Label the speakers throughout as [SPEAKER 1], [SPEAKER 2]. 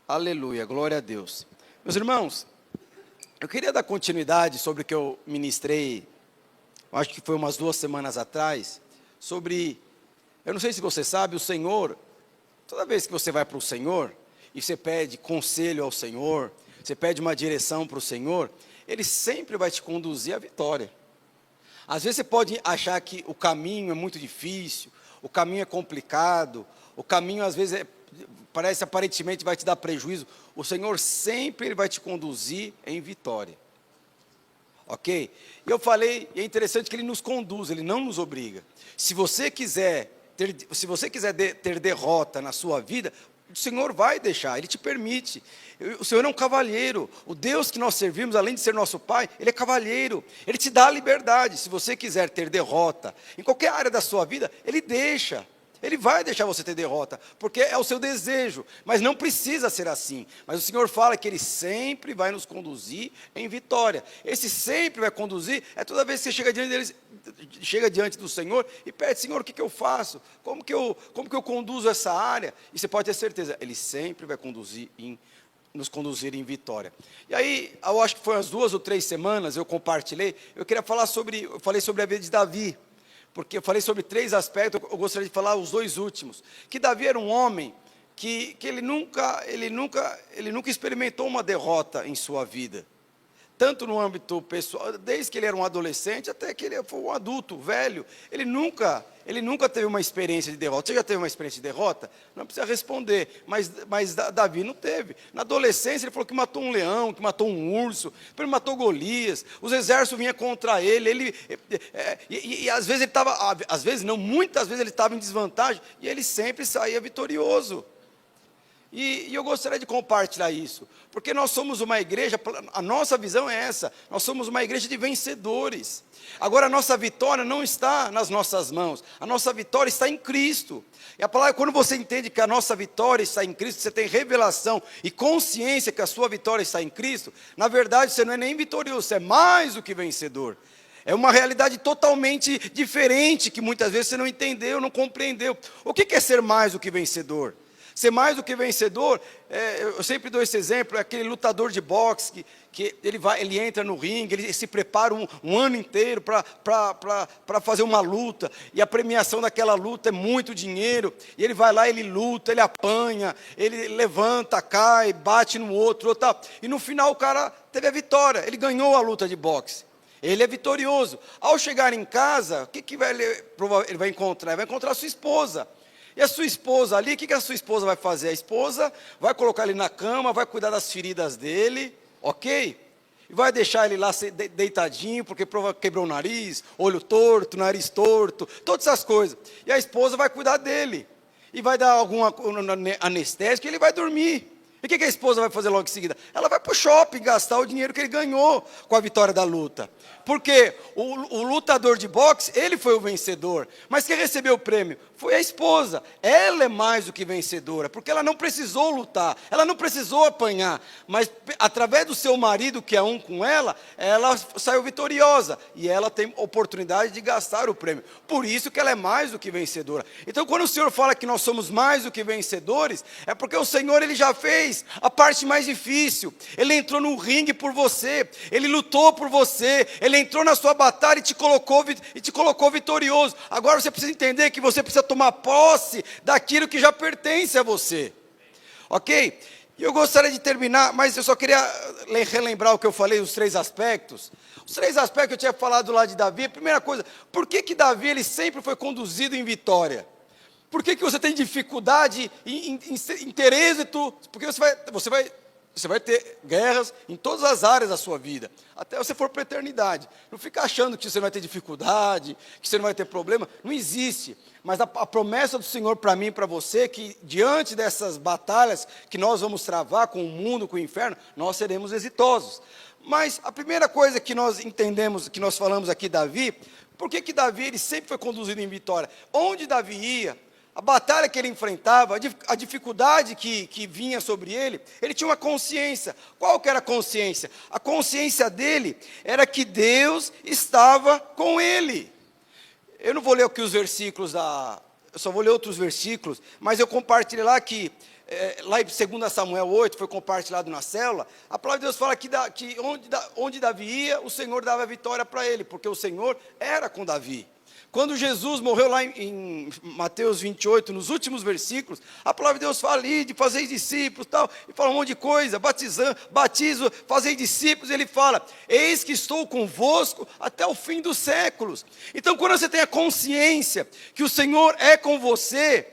[SPEAKER 1] Aleluia, glória a Deus. Meus irmãos, eu queria dar continuidade sobre o que eu ministrei, acho que foi umas 2 semanas atrás, sobre, eu não sei se você sabe, o Senhor, toda vez que você vai para o Senhor, e você pede conselho ao Senhor, você pede uma direção para o Senhor, Ele sempre vai te conduzir à vitória. Às vezes você pode achar que o caminho é muito difícil, o caminho é complicado, o caminho às vezes parece aparentemente vai te dar prejuízo. O Senhor sempre Ele vai te conduzir em vitória. Ok? E eu falei, e é interessante que Ele nos conduz, Ele não nos obriga. Se você quiser ter derrota na sua vida, o Senhor vai deixar, Ele te permite. O Senhor é um cavalheiro. O Deus que nós servimos, além de ser nosso Pai, Ele é cavalheiro. Ele te dá a liberdade. Se você quiser ter derrota em qualquer área da sua vida, Ele deixa. Ele vai deixar você ter derrota, porque é o seu desejo, mas não precisa ser assim. Mas o Senhor fala que Ele sempre vai nos conduzir em vitória. Esse sempre vai conduzir, é toda vez que você chega diante do Senhor e pede: Senhor, o que eu faço? Como que eu conduzo essa área? E você pode ter certeza, Ele sempre vai nos conduzir em vitória. E aí, eu acho que foi umas 2 ou 3 semanas, eu falei sobre a vida de Davi. Porque eu falei sobre 3 aspectos, eu gostaria de falar os 2 últimos. Que Davi era um homem que ele nunca experimentou uma derrota em sua vida. Tanto no âmbito pessoal, desde que ele era um adolescente, até que ele foi um adulto, velho. Ele nunca teve uma experiência de derrota. Você já teve uma experiência de derrota? Não precisa responder, mas Davi não teve. Na adolescência ele falou que matou um leão, que matou um urso, ele matou Golias, os exércitos vinham contra ele, e às vezes ele estava, muitas vezes ele estava em desvantagem, e ele sempre saía vitorioso. E eu gostaria de compartilhar isso, porque nós somos uma igreja, a nossa visão é essa, nós somos uma igreja de vencedores. Agora a nossa vitória não está nas nossas mãos, a nossa vitória está em Cristo. E a palavra, quando você entende que a nossa vitória está em Cristo, você tem revelação e consciência que a sua vitória está em Cristo, na verdade você não é nem vitorioso, você é mais do que vencedor. É uma realidade totalmente diferente, que muitas vezes você não entendeu, não compreendeu. O que é ser mais do que vencedor? Ser mais do que vencedor, eu sempre dou esse exemplo, é aquele lutador de boxe que ele entra no ringue, ele se prepara um ano inteiro para fazer uma luta, e a premiação daquela luta é muito dinheiro, e ele vai lá, ele luta, ele apanha, ele levanta, cai, bate no outro, e no final o cara teve a vitória, ele ganhou a luta de boxe. Ele é vitorioso. Ao chegar em casa, o que ele vai encontrar? Ele vai encontrar a sua esposa. E a sua esposa ali, o que a sua esposa vai fazer? A esposa vai colocar ele na cama, vai cuidar das feridas dele, ok? E vai deixar ele lá deitadinho, porque quebrou o nariz, olho torto, nariz torto, todas essas coisas. E a esposa vai cuidar dele. E vai dar algum anestésico e ele vai dormir. E o que a esposa vai fazer logo em seguida? Ela vai para o shopping gastar o dinheiro que ele ganhou com a vitória da luta. Porque o lutador de boxe, ele foi o vencedor. Mas quem recebeu o prêmio foi a esposa. Ela é mais do que vencedora, porque ela não precisou lutar, ela não precisou apanhar. Mas através do seu marido, que é um com ela saiu vitoriosa. E ela tem oportunidade de gastar o prêmio. Por isso que ela é mais do que vencedora. Então, quando o Senhor fala que nós somos mais do que vencedores, é porque o Senhor Ele já fez a parte mais difícil. Ele entrou no ringue por você, Ele lutou por você, Ele entrou na sua batalha e te colocou vitorioso. Agora você precisa entender que você precisa tomar posse daquilo que já pertence a você. Ok? E eu gostaria de terminar, mas eu só queria relembrar o que eu falei, os 3 aspectos. Os 3 aspectos que eu tinha falado lá de Davi. A primeira coisa, por que Davi ele sempre foi conduzido em vitória? Por que você tem dificuldade em ter êxito? Porque você vai ter guerras em todas as áreas da sua vida, até você for para a eternidade. Não fica achando que você não vai ter dificuldade, que você não vai ter problema. Não existe. Mas a promessa do Senhor para mim e para você, é que diante dessas batalhas que nós vamos travar com o mundo, com o inferno, nós seremos exitosos. Mas a primeira coisa que nós entendemos, que nós falamos aqui, Davi, por que Davi ele sempre foi conduzido em vitória? Onde Davi ia, a batalha que ele enfrentava, a dificuldade que vinha sobre ele tinha uma consciência. Qual que era a consciência? A consciência dele era que Deus estava com ele. Eu não vou ler aqui os versículos, eu só vou ler outros versículos, mas eu compartilhei lá que lá em 2 Samuel 8, foi compartilhado na célula, a palavra de Deus fala que onde Davi ia, o Senhor dava a vitória para ele, porque o Senhor era com Davi. Quando Jesus morreu lá em Mateus 28, nos últimos versículos, a palavra de Deus fala ali de fazer discípulos, tal, e fala um monte de coisa, batizo, fazer discípulos, ele fala, eis que estou convosco até o fim dos séculos. Então, quando você tem a consciência que o Senhor é com você,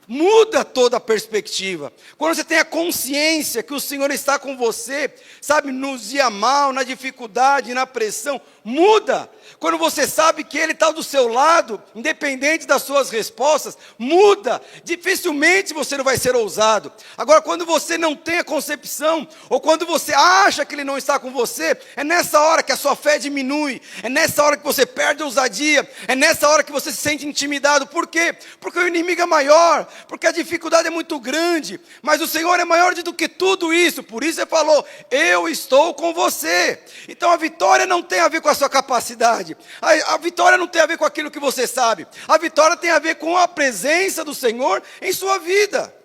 [SPEAKER 1] muda toda a perspectiva. Quando você tem a consciência que o Senhor está com você, sabe, nos dias mal, na dificuldade, na pressão, muda. Quando você sabe que Ele está do seu lado, independente das suas respostas, muda. Dificilmente você não vai ser ousado. Agora, quando você não tem a concepção, ou quando você acha que Ele não está com você, é nessa hora que a sua fé diminui, é nessa hora que você perde a ousadia, é nessa hora que você se sente intimidado. Por quê? Porque o inimigo é maior, porque a dificuldade é muito grande, mas o Senhor é maior do que tudo isso. Por isso Ele falou, eu estou com você. Então a vitória não tem a ver com a sua capacidade, a vitória não tem a ver com aquilo que você sabe, a vitória tem a ver com a presença do Senhor em sua vida.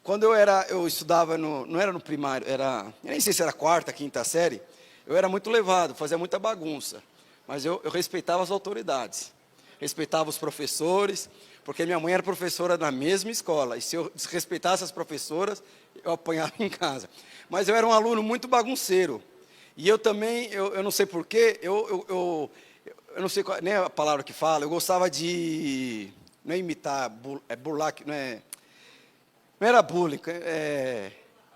[SPEAKER 1] Quando eu estudava, não era no primário, eu nem sei se era quarta, quinta série, eu era muito levado, fazia muita bagunça, mas eu respeitava as autoridades, respeitava os professores, porque minha mãe era professora na mesma escola, e se eu desrespeitasse as professoras, eu apanhava em casa. Mas eu era um aluno muito bagunceiro, e eu também, eu não sei porquê, eu não sei qual, nem a palavra que fala, eu gostava de, não é imitar, burlar, não era bullying,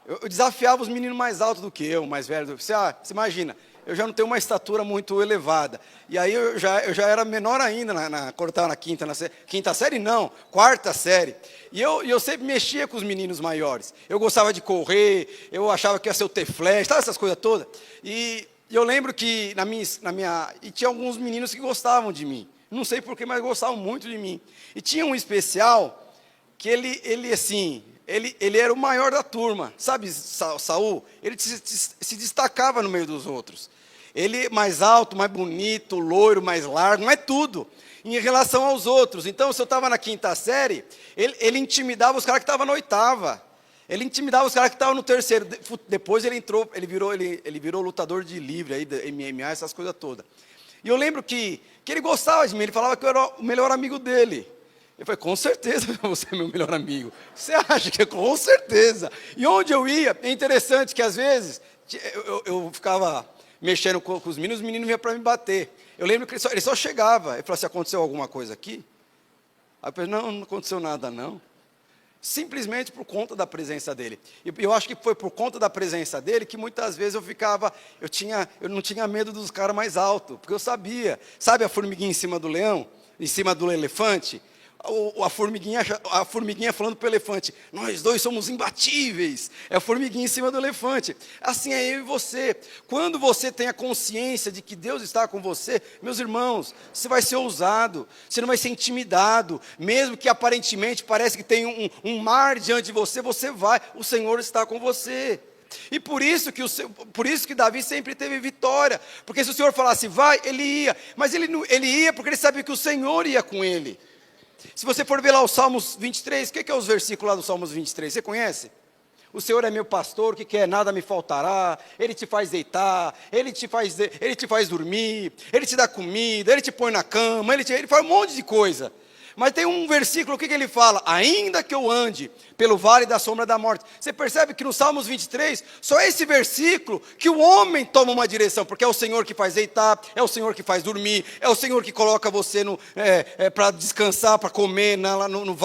[SPEAKER 1] eu desafiava os meninos mais altos do que eu, mais velhos. Você imagina, eu já não tenho uma estatura muito elevada, e aí eu já era menor ainda, quando eu estava na quinta série não, quarta série, e eu sempre mexia com os meninos maiores, eu gostava de correr, eu achava que ia ser o T-Flash, sabe essas coisas todas, e eu lembro que e tinha alguns meninos que gostavam de mim, não sei porquê, mas gostavam muito de mim, e tinha um especial, que ele era o maior da turma, sabe, Saul? Ele se destacava no meio dos outros. Ele mais alto, mais bonito, loiro, mais largo, não é tudo, em relação aos outros. Então, se eu estava na quinta série, ele intimidava os caras que estavam na oitava. Ele intimidava os caras que estavam no terceiro. Depois ele virou lutador de livre, aí, MMA, essas coisas todas. E eu lembro que ele gostava de mim, ele falava que eu era o melhor amigo dele. Eu falei, com certeza você é meu melhor amigo. Você acha que é? Com certeza. E onde eu ia, é interessante que às vezes, eu ficava mexendo com os meninos vinham para me bater. Eu lembro que ele só chegava, ele falou assim, aconteceu alguma coisa aqui? Aí eu falei, não aconteceu nada não. Simplesmente por conta da presença dele. E eu acho que foi por conta da presença dele que muitas vezes eu não tinha medo dos caras mais altos, porque eu sabia. Sabe a formiguinha em cima do leão? Em cima do elefante? A formiguinha falando para o elefante, nós dois somos imbatíveis, é a formiguinha em cima do elefante, assim é eu e você. Quando você tem a consciência de que Deus está com você, meus irmãos, você vai ser ousado, você não vai ser intimidado, mesmo que aparentemente parece que tem um mar diante de você, você vai, o Senhor está com você. E por isso que Davi sempre teve vitória, porque se o Senhor falasse vai, ele ia, mas ele ia porque ele sabia que o Senhor ia com ele. Se você for ver lá o Salmos 23, o que é os versículos lá do Salmos 23? Você conhece? O Senhor é meu pastor, o que quer, nada me faltará. Ele te faz deitar, ele te faz dormir, ele te dá comida, ele te põe na cama, ele faz um monte de coisa. Mas tem um versículo, o que ele fala? Ainda que eu ande pelo vale da sombra da morte. Você percebe que no Salmos 23, só esse versículo que o homem toma uma direção, porque é o Senhor que faz deitar, é o Senhor que faz dormir, é o Senhor que coloca você para descansar, para comer no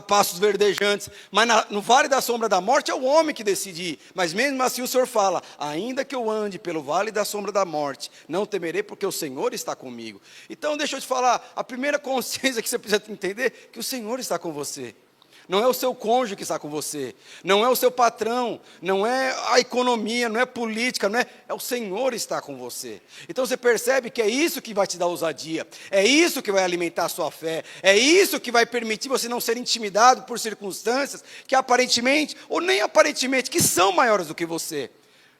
[SPEAKER 1] pastos verdejantes, mas no vale da sombra da morte é o homem que decide ir, mas mesmo assim o Senhor fala, ainda que eu ande pelo vale da sombra da morte, não temerei porque o Senhor está comigo. Então deixa eu te falar, a primeira consciência que você precisa entender, é que o Senhor está com você. Não é o seu cônjuge que está com você, não é o seu patrão, não é a economia, não é política, é o Senhor está com você. Então você percebe que é isso que vai te dar ousadia, é isso que vai alimentar a sua fé, é isso que vai permitir você não ser intimidado por circunstâncias que aparentemente, ou nem aparentemente, que são maiores do que você,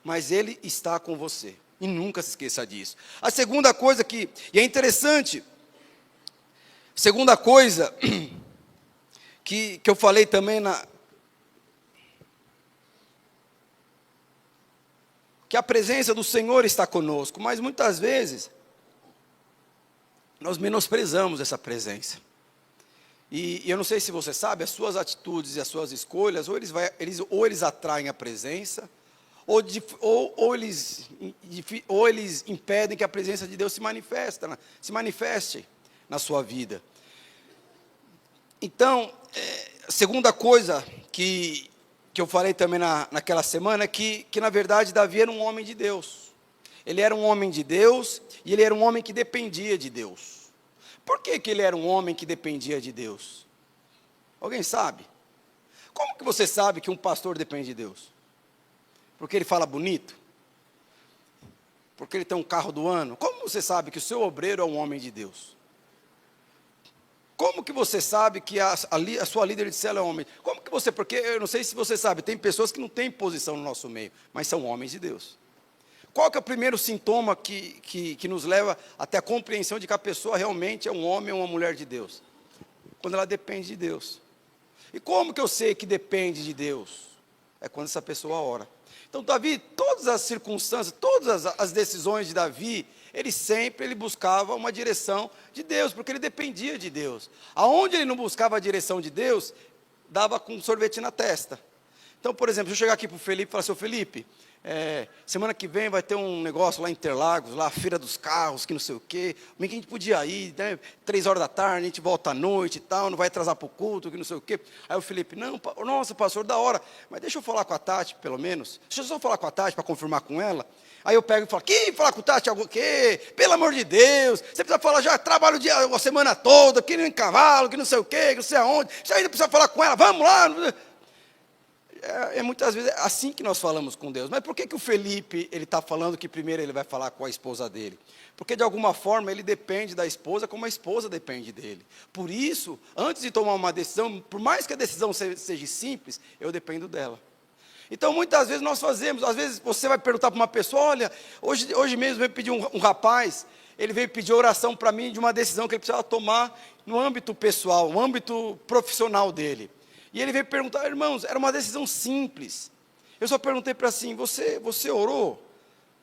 [SPEAKER 1] mas Ele está com você, e nunca se esqueça disso. A segunda coisa e é interessante, segunda coisa que eu falei também que a presença do Senhor está conosco, mas muitas vezes nós menosprezamos essa presença. E eu não sei se você sabe, as suas atitudes e as suas escolhas, ou eles atraem a presença, ou eles impedem que a presença de Deus se manifeste na sua vida. Então, a segunda coisa que eu falei também naquela semana é que na verdade Davi era um homem de Deus. Ele era um homem de Deus e ele era um homem que dependia de Deus. Por que ele era um homem que dependia de Deus? Alguém sabe? Como que você sabe que um pastor depende de Deus? Porque ele fala bonito? Porque ele tem um carro do ano? Como você sabe que o seu obreiro é um homem de Deus? Como que você sabe que a sua líder de célula é um homem? Como que você, porque eu não sei se você sabe, tem pessoas que não têm posição no nosso meio, mas são homens de Deus. Qual que é o primeiro sintoma que nos leva até a compreensão de que a pessoa realmente é um homem ou uma mulher de Deus? Quando ela depende de Deus. E como que eu sei que depende de Deus? É quando essa pessoa ora. Então, Davi, todas as circunstâncias, todas as decisões de Davi, ele buscava uma direção de Deus, porque ele dependia de Deus. Aonde ele não buscava a direção de Deus, dava com um sorvete na testa. Então, por exemplo, se eu chegar aqui para o Felipe e falar assim, Felipe, semana que vem vai ter um negócio lá em Interlagos, lá a feira dos carros, que não sei o quê, que a gente podia ir, né, 3 horas da tarde, a gente volta à noite e tal, não vai atrasar para o culto, que não sei o quê. Aí o Felipe, não, nossa, pastor, da hora, mas deixa eu falar com a Tati, pelo menos, deixa eu só falar com a Tati para confirmar com ela. Aí eu pego e falo, que falar com o Tati, o quê? Pelo amor de Deus, você precisa falar, já trabalho a semana toda, que nem cavalo, que não sei o quê, que não sei aonde, você ainda precisa falar com ela, vamos lá. Muitas vezes é assim que nós falamos com Deus. Mas por que o Felipe, ele está falando que primeiro ele vai falar com a esposa dele? Porque de alguma forma ele depende da esposa como a esposa depende dele. Por isso, antes de tomar uma decisão, por mais que a decisão seja simples, eu dependo dela. Então muitas vezes nós fazemos, às vezes você vai perguntar para uma pessoa, olha, hoje mesmo veio pedir um rapaz, ele veio pedir oração para mim de uma decisão que ele precisava tomar no âmbito pessoal, no âmbito profissional dele. E ele veio perguntar, irmãos, era uma decisão simples. Eu só perguntei para assim, você orou?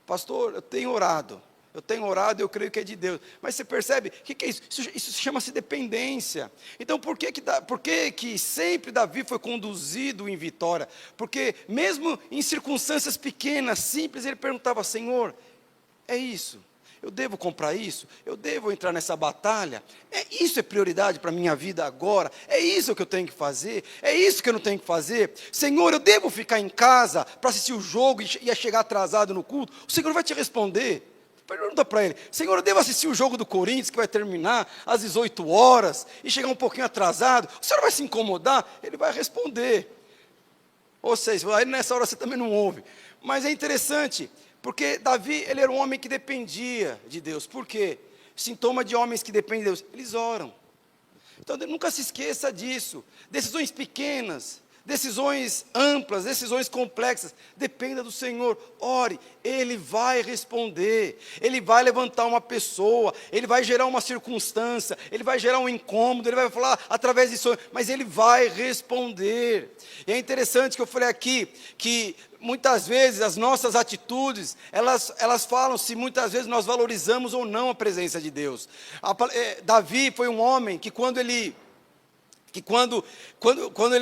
[SPEAKER 1] Pastor, eu tenho orado e eu creio que é de Deus. Mas você percebe, o que é isso? Isso chama-se dependência. Então, por que sempre Davi foi conduzido em vitória? Porque mesmo em circunstâncias pequenas, simples, ele perguntava, Senhor, é isso? Eu devo comprar isso? Eu devo entrar nessa batalha? Isso é prioridade para a minha vida agora? É isso que eu tenho que fazer? É isso que eu não tenho que fazer? Senhor, eu devo ficar em casa para assistir o jogo e chegar atrasado no culto? O Senhor vai te responder. Pergunta para ele, Senhor, eu devo assistir o jogo do Corinthians, que vai terminar às 18 horas, e chegar um pouquinho atrasado? O Senhor vai se incomodar? Ele vai responder. Ou seja, aí nessa hora você também não ouve. Mas é interessante, porque Davi, ele era um homem que dependia de Deus. Por quê? Sintoma de homens que dependem de Deus, eles oram. Então, nunca se esqueça disso. Decisões pequenas, decisões amplas, decisões complexas, dependa do Senhor. Ore, Ele vai responder. Ele vai levantar uma pessoa, Ele vai gerar uma circunstância, Ele vai gerar um incômodo, Ele vai falar através de sonhos, mas Ele vai responder. E é interessante que eu falei aqui, que muitas vezes as nossas atitudes, elas falam se muitas vezes nós valorizamos ou não a presença de Deus. Davi foi um homem que quando ele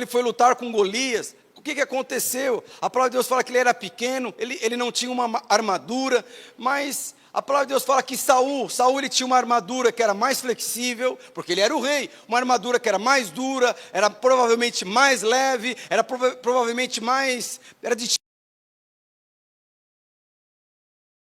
[SPEAKER 1] foi lutar com Golias, o que aconteceu? A palavra de Deus fala que ele era pequeno, ele não tinha uma armadura, mas a palavra de Deus fala que Saul ele tinha uma armadura que era mais flexível, porque ele era o rei, uma armadura que era mais dura, era provavelmente mais leve, era provavelmente mais, era de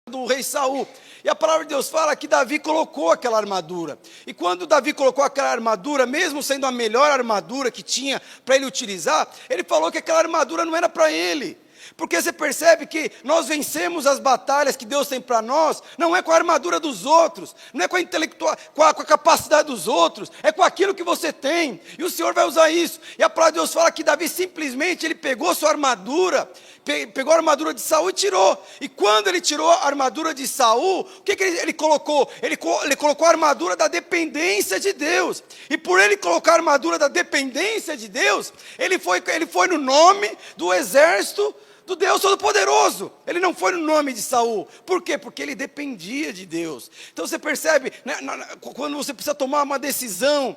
[SPEAKER 1] do rei Saul. E a palavra de Deus fala que Davi colocou aquela armadura. E quando Davi colocou aquela armadura, mesmo sendo a melhor armadura que tinha para ele utilizar, ele falou que aquela armadura não era para ele. Porque você percebe que nós vencemos as batalhas que Deus tem para nós, não é com a armadura dos outros, não é com a capacidade dos outros, é com aquilo que você tem, e o Senhor vai usar isso. E a palavra de Deus fala que Davi simplesmente, ele pegou sua armadura, pegou a armadura de Saul e tirou. E quando ele tirou a armadura de Saul, o que ele colocou? Ele colocou a armadura da dependência de Deus. E por ele colocar a armadura da dependência de Deus, ele foi no nome do exército do Deus Todo-Poderoso. Ele não foi no nome de Saul. Por quê? Porque ele dependia de Deus. Então você percebe, né, quando você precisa tomar uma decisão,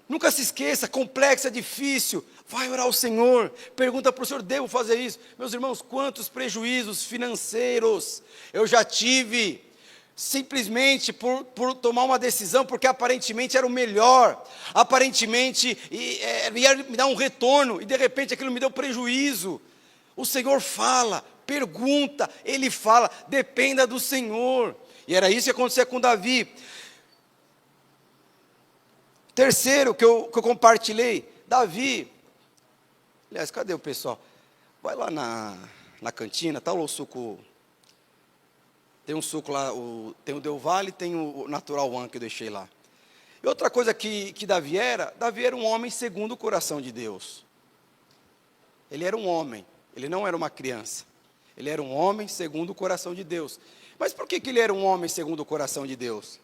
[SPEAKER 1] nunca se esqueça, complexa, difícil, vai orar ao Senhor, pergunta para o Senhor, devo fazer isso? Meus irmãos, quantos prejuízos financeiros eu já tive, simplesmente por tomar uma decisão, porque aparentemente era o melhor, aparentemente ia me dar um retorno, e de repente aquilo me deu prejuízo. O Senhor fala, pergunta, Ele fala, dependa do Senhor. E era isso que acontecia com Davi. Terceiro que eu compartilhei, Davi, aliás, cadê o pessoal? Vai lá na cantina, está o suco, tem um suco lá, tem o Del Valle, tem o Natural One que eu deixei lá. E outra coisa que Davi era um homem segundo o coração de Deus. Ele era um homem. Ele não era uma criança, ele era um homem segundo o coração de Deus. Mas por que ele era um homem segundo o coração de Deus?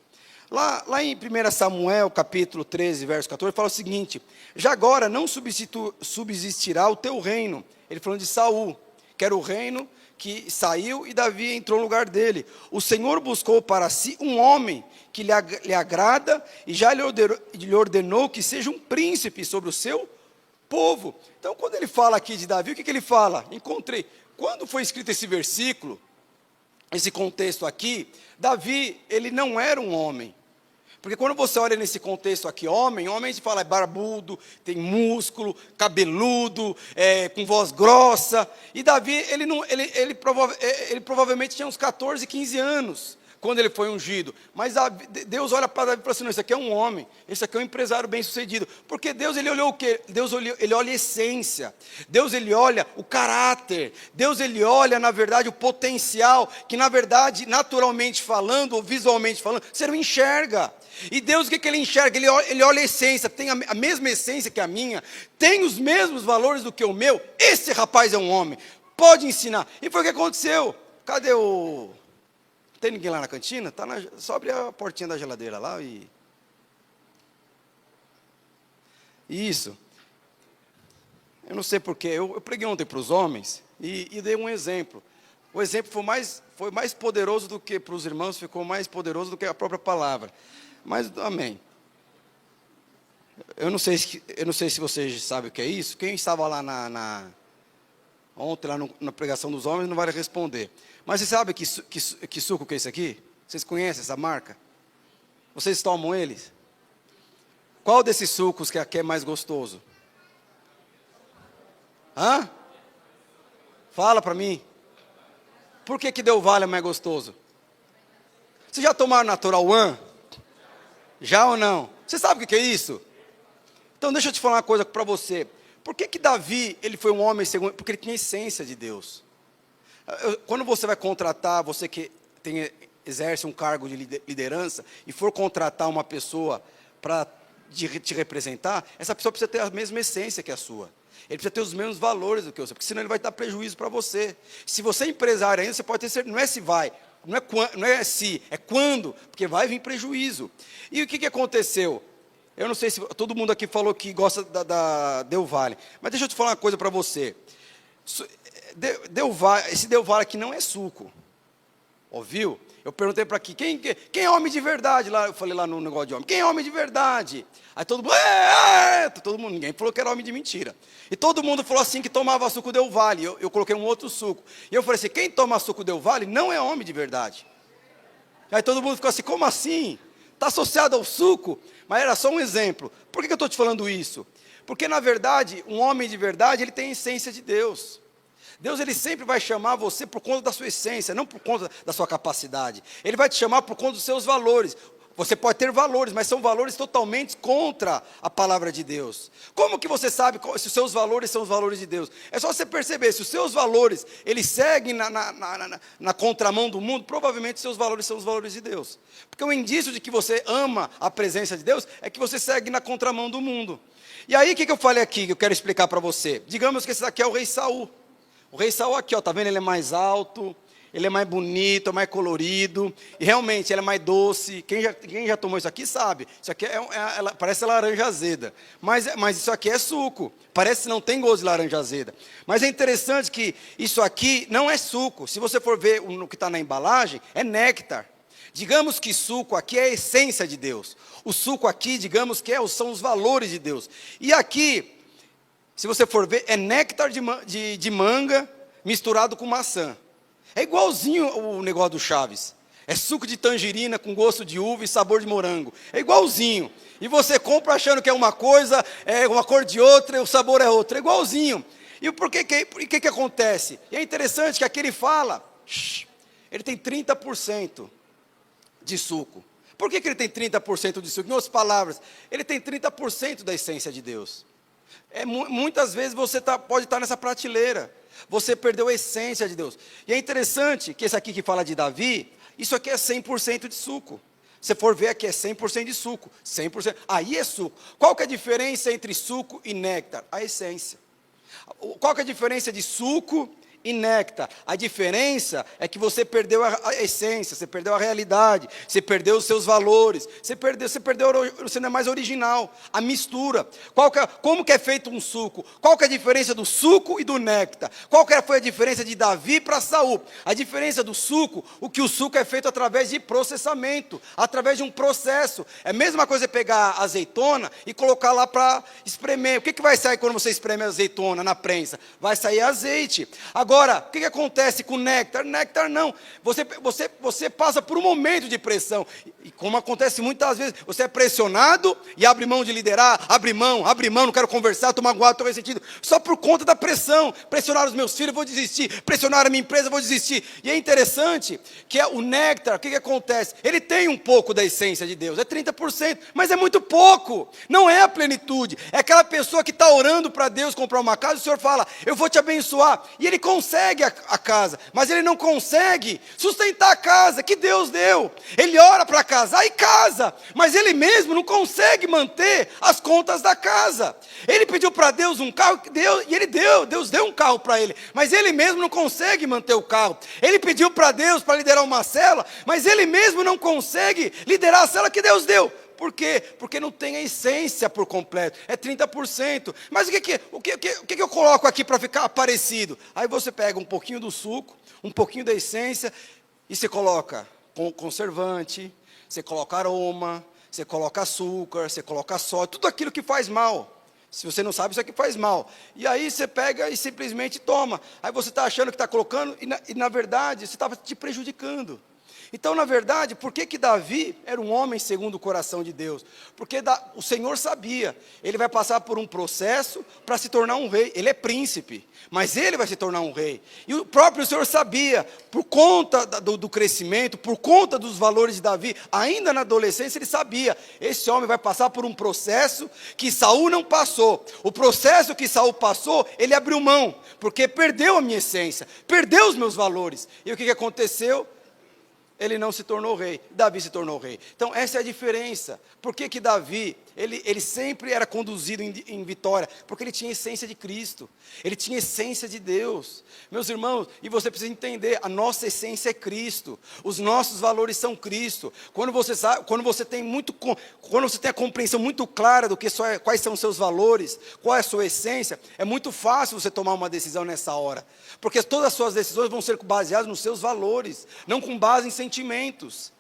[SPEAKER 1] Lá em 1 Samuel, capítulo 13, verso 14, fala o seguinte: já agora não subsistirá o teu reino. Ele falando de Saul, que era o reino que saiu e Davi entrou no lugar dele. O Senhor buscou para si um homem que lhe agrada e já lhe ordenou que seja um príncipe sobre o seu povo. Então, quando ele fala aqui de Davi, o que ele fala? Encontrei. Quando foi escrito esse versículo, esse contexto aqui, Davi, ele não era um homem. Porque quando você olha nesse contexto aqui, homem a gente fala é barbudo, tem músculo, cabeludo, com voz grossa. E Davi, ele provavelmente tinha uns 14, 15 anos, quando ele foi ungido. Mas Deus olha para Davi e fala assim, não, esse aqui é um homem, esse aqui é um empresário bem sucedido. Porque Deus, ele olhou o quê? Deus, ele olha a essência. Deus, ele olha o caráter. Deus, ele olha, na verdade, o potencial, que na verdade, naturalmente falando, ou visualmente falando, você não enxerga. E Deus, o que ele enxerga? Ele olha a essência, tem a mesma essência que a minha, tem os mesmos valores do que o meu. Esse rapaz é um homem, pode ensinar. E foi o que aconteceu. Cadê o... Tem ninguém lá na cantina? Só abrir a portinha da geladeira lá e... Isso. Eu não sei porquê. Eu preguei ontem para os homens e dei um exemplo. O exemplo foi mais poderoso do que para os irmãos, ficou mais poderoso do que a própria palavra. Mas, amém. Eu não sei se vocês sabem o que é isso. Quem estava lá ontem, lá na pregação dos homens, não vai responder. Mas você sabe que suco que é esse aqui? Vocês conhecem essa marca? Vocês tomam eles? Qual desses sucos que é mais gostoso? Hã? Fala para mim. Por que Del Valle é mais gostoso? Vocês já tomaram Natural One? Já ou não? Você sabe o que é isso? Então deixa eu te falar uma coisa para você. Por que Davi, ele foi um homem segundo? Porque ele tinha a essência de Deus. Quando você vai contratar, você que exerce um cargo de liderança, e for contratar uma pessoa para te representar, essa pessoa precisa ter a mesma essência que a sua. Ele precisa ter os mesmos valores do que você, porque senão ele vai dar prejuízo para você. Se você é empresário ainda, você pode ter certeza, não é se vai, não é se, é quando, porque vai vir prejuízo. E o que aconteceu? Eu não sei se todo mundo aqui falou que gosta da Del Valle, mas deixa eu te falar uma coisa para você. Esse Del Valle aqui não é suco. Ouviu? Eu perguntei para aqui, quem é homem de verdade? Lá, eu falei lá no negócio de homem, quem é homem de verdade? Aí todo mundo, ninguém falou que era homem de mentira. E todo mundo falou assim que tomava suco Del Valle. Eu coloquei um outro suco. E eu falei assim, quem toma suco Del Valle não é homem de verdade. Aí todo mundo ficou assim, como assim? Está associado ao suco? Mas era só um exemplo. Por que eu estou te falando isso? Porque na verdade, um homem de verdade, ele tem a essência de Deus. Deus, ele sempre vai chamar você por conta da sua essência, não por conta da sua capacidade. Ele vai te chamar por conta dos seus valores. Você pode ter valores, mas são valores totalmente contra a palavra de Deus. Como que você sabe se os seus valores são os valores de Deus? É só você perceber, se os seus valores, eles seguem na contramão do mundo, provavelmente os seus valores são os valores de Deus. Porque o indício de que você ama a presença de Deus é que você segue na contramão do mundo. E aí, o que eu falei aqui, que eu quero explicar para você? Digamos que esse daqui é o rei Saul. O rei Saul aqui, ó, tá vendo? Ele é mais alto, ele é mais bonito, é mais colorido, e realmente ele é mais doce. Quem já tomou isso aqui sabe. Isso aqui parece laranja azeda, mas isso aqui é suco. Parece que não tem gosto de laranja azeda. Mas é interessante que isso aqui não é suco. Se você for ver no que está na embalagem, é néctar. Digamos que suco aqui é a essência de Deus. O suco aqui, digamos que são os valores de Deus. E aqui, se você for ver, é néctar de manga misturado com maçã. É igualzinho o negócio do Chaves. É suco de tangerina com gosto de uva e sabor de morango. É igualzinho. E você compra achando que é uma coisa, é uma cor de outra, e o sabor é outro. É igualzinho. E por que acontece? E é interessante que aqui ele fala, ele tem 30% de suco. Por que ele tem 30% de suco? Em outras palavras, ele tem 30% da essência de Deus. Muitas vezes você pode estar nessa prateleira. Você perdeu a essência de Deus. E é interessante que esse aqui que fala de Davi, isso aqui é 100% de suco. Se for ver aqui é 100% de suco. 100%. Aí é suco. Qual que é a diferença entre suco e néctar? A essência. Qual que é a diferença de suco e néctar? A diferença é que você perdeu a essência, você perdeu a realidade, você perdeu os seus valores, você não é mais original. A mistura. Como que é feito um suco? Qual que é a diferença do suco e do néctar? Foi a diferença de Davi para Saul? A diferença do suco, o suco é feito através de processamento, através de um processo. É a mesma coisa pegar azeitona e colocar lá para espremer. O que vai sair quando você espreme a azeitona na prensa? Vai sair azeite. Agora, o que acontece com o néctar? Néctar não. Você passa por um momento de pressão. E como acontece muitas vezes, você é pressionado e abre mão de liderar, abre mão, não quero conversar, estou magoado, estou ressentido. Só por conta da pressão. Pressionar os meus filhos, vou desistir. Pressionar a minha empresa, vou desistir. E é interessante que o néctar, o que acontece? Ele tem um pouco da essência de Deus, é 30%, mas é muito pouco. Não é a plenitude. É aquela pessoa que está orando para Deus comprar uma casa, e o Senhor fala, eu vou te abençoar. E ele consegue a casa, mas ele não consegue sustentar a casa que Deus deu. Ele ora para casar e casa, mas ele mesmo não consegue manter as contas da casa. Ele pediu para Deus um carro, Deus deu um carro para ele, mas ele mesmo não consegue manter o carro. Ele pediu para Deus para liderar uma célula, mas ele mesmo não consegue liderar a célula que Deus deu. Por quê? Porque não tem a essência por completo, é 30%. Mas o que eu coloco aqui para ficar parecido? Aí você pega um pouquinho do suco, um pouquinho da essência, e você coloca conservante, você coloca aroma, você coloca açúcar, você coloca sódio, tudo aquilo que faz mal. Se você não sabe, isso aqui faz mal. E aí você pega e simplesmente toma. Aí você está achando que está colocando, e na verdade você estava te prejudicando. Então, na verdade, por que Davi era um homem segundo o coração de Deus? Porque o Senhor sabia, ele vai passar por um processo para se tornar um rei. Ele é príncipe, mas ele vai se tornar um rei. E o próprio Senhor sabia, por conta do crescimento, por conta dos valores de Davi, ainda na adolescência ele sabia, esse homem vai passar por um processo que Saul não passou. O processo que Saul passou, ele abriu mão, porque perdeu a minha essência, perdeu os meus valores. E o que aconteceu? Ele não se tornou rei, Davi se tornou rei. Então essa é a diferença. Por que Davi, ele sempre era conduzido em vitória? Porque ele tinha a essência de Cristo, ele tinha a essência de Deus. Meus irmãos, e você precisa entender, a nossa essência é Cristo, os nossos valores são Cristo. Quando você tem a compreensão muito clara do quais são os seus valores, qual é a sua essência, é muito fácil você tomar uma decisão nessa hora. Porque todas as suas decisões vão ser baseadas nos seus valores, não com base em sentimentos.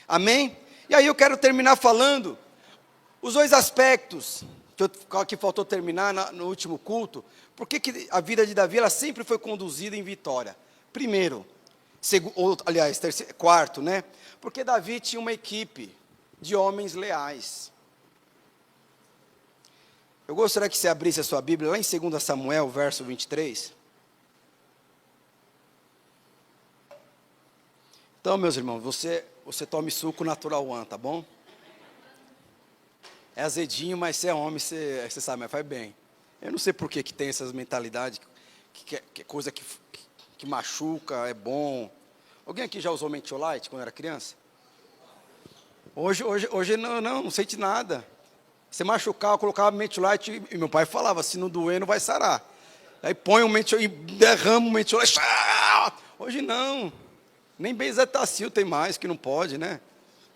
[SPEAKER 1] Amém? E aí eu quero terminar falando os dois aspectos que faltou terminar no último culto. Por que a vida de Davi ela sempre foi conduzida em vitória? Primeiro, quarto, né? Porque Davi tinha uma equipe de homens leais. Eu gostaria que você abrisse a sua Bíblia lá em 2 Samuel, verso 23. Então, meus irmãos, você tome suco Natural One, tá bom? É azedinho, mas você é homem, você sabe, mas faz bem. Eu não sei por que tem essas mentalidades, que é coisa que machuca, é bom. Alguém aqui já usou Mentiolate quando era criança? Hoje não sente nada. Você machucar, eu colocava Mentiolate e meu pai falava, se não doer, não vai sarar. Aí põe um mentiolate, derrama um mentiolate. Hoje não. Nem Bezetacil tem mais, que não pode, né?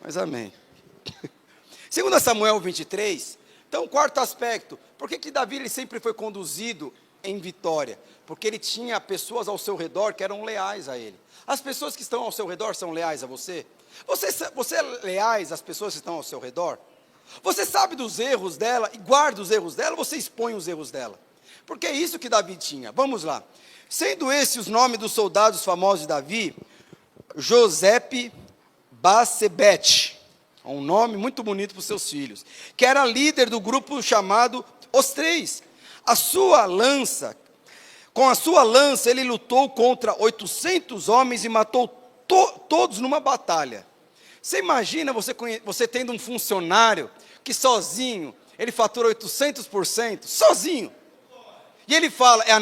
[SPEAKER 1] Mas amém. 2 Samuel 23. Então, o quarto aspecto. Por que Davi ele sempre foi conduzido em vitória? Porque ele tinha pessoas ao seu redor que eram leais a ele. As pessoas que estão ao seu redor são leais a você? Você é leais às pessoas que estão ao seu redor? Você sabe dos erros dela e guarda os erros dela, ou você expõe os erros dela? Porque é isso que Davi tinha. Vamos lá. Sendo esses os nomes dos soldados famosos de Davi, Josepe Basebete, um nome muito bonito para os seus filhos, que era líder do grupo chamado Os Três. Com a sua lança ele lutou contra 800 homens e matou todos numa batalha. Você imagina você tendo um funcionário que sozinho, ele fatura 800%, sozinho. E ele fala, é a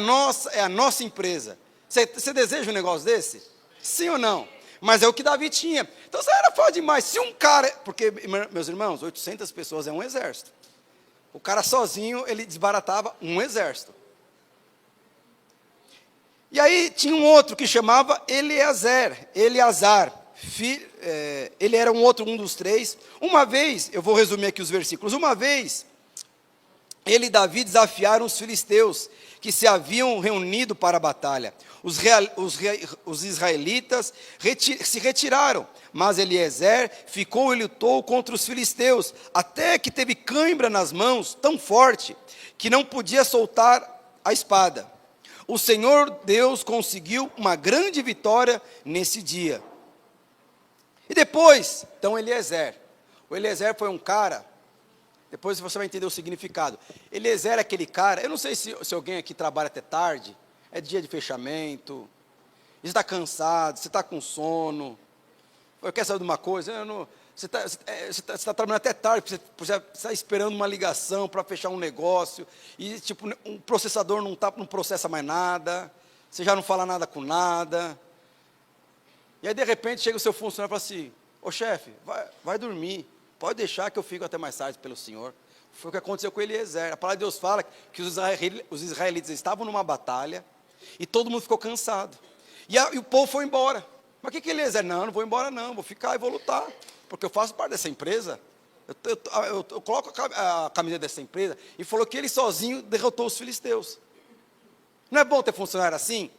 [SPEAKER 1] nossa empresa. Você deseja um negócio desse? Sim ou não? Mas é o que Davi tinha. Então você era fácil demais. Se um cara, porque, meus irmãos, 800 pessoas é um exército. O cara sozinho, ele desbaratava um exército. E aí tinha um outro que chamava Eleazar. Ele era um dos três. Uma vez, eu vou resumir aqui os versículos. Uma vez, ele e Davi desafiaram os filisteus, que se haviam reunido para a batalha. Os israelitas se retiraram, mas Eliezer ficou e lutou contra os filisteus, até que teve cãibra nas mãos, tão forte, que não podia soltar a espada. O Senhor Deus conseguiu uma grande vitória nesse dia. E depois, então Eliezer. O Eliezer foi um cara, depois você vai entender o significado. Eliezer é aquele cara, eu não sei se alguém aqui trabalha até tarde, é dia de fechamento, você está cansado, você está com sono, eu quero saber de uma coisa, você está trabalhando até tarde, você está esperando uma ligação para fechar um negócio, e tipo, um processador não processa mais nada, você já não fala nada com nada, e aí de repente chega o seu funcionário e fala assim, ô chefe, vai dormir, pode deixar que eu fico até mais tarde pelo senhor. Foi o que aconteceu com Eliezer. A palavra de Deus fala que os israelitas estavam numa batalha e todo mundo ficou cansado. E o povo foi embora. Mas o que Eliezer? Não vou embora não, vou ficar e vou lutar, porque eu faço parte dessa empresa. Eu coloco a camisa dessa empresa. E falou que ele sozinho derrotou os filisteus. Não é bom ter funcionário assim?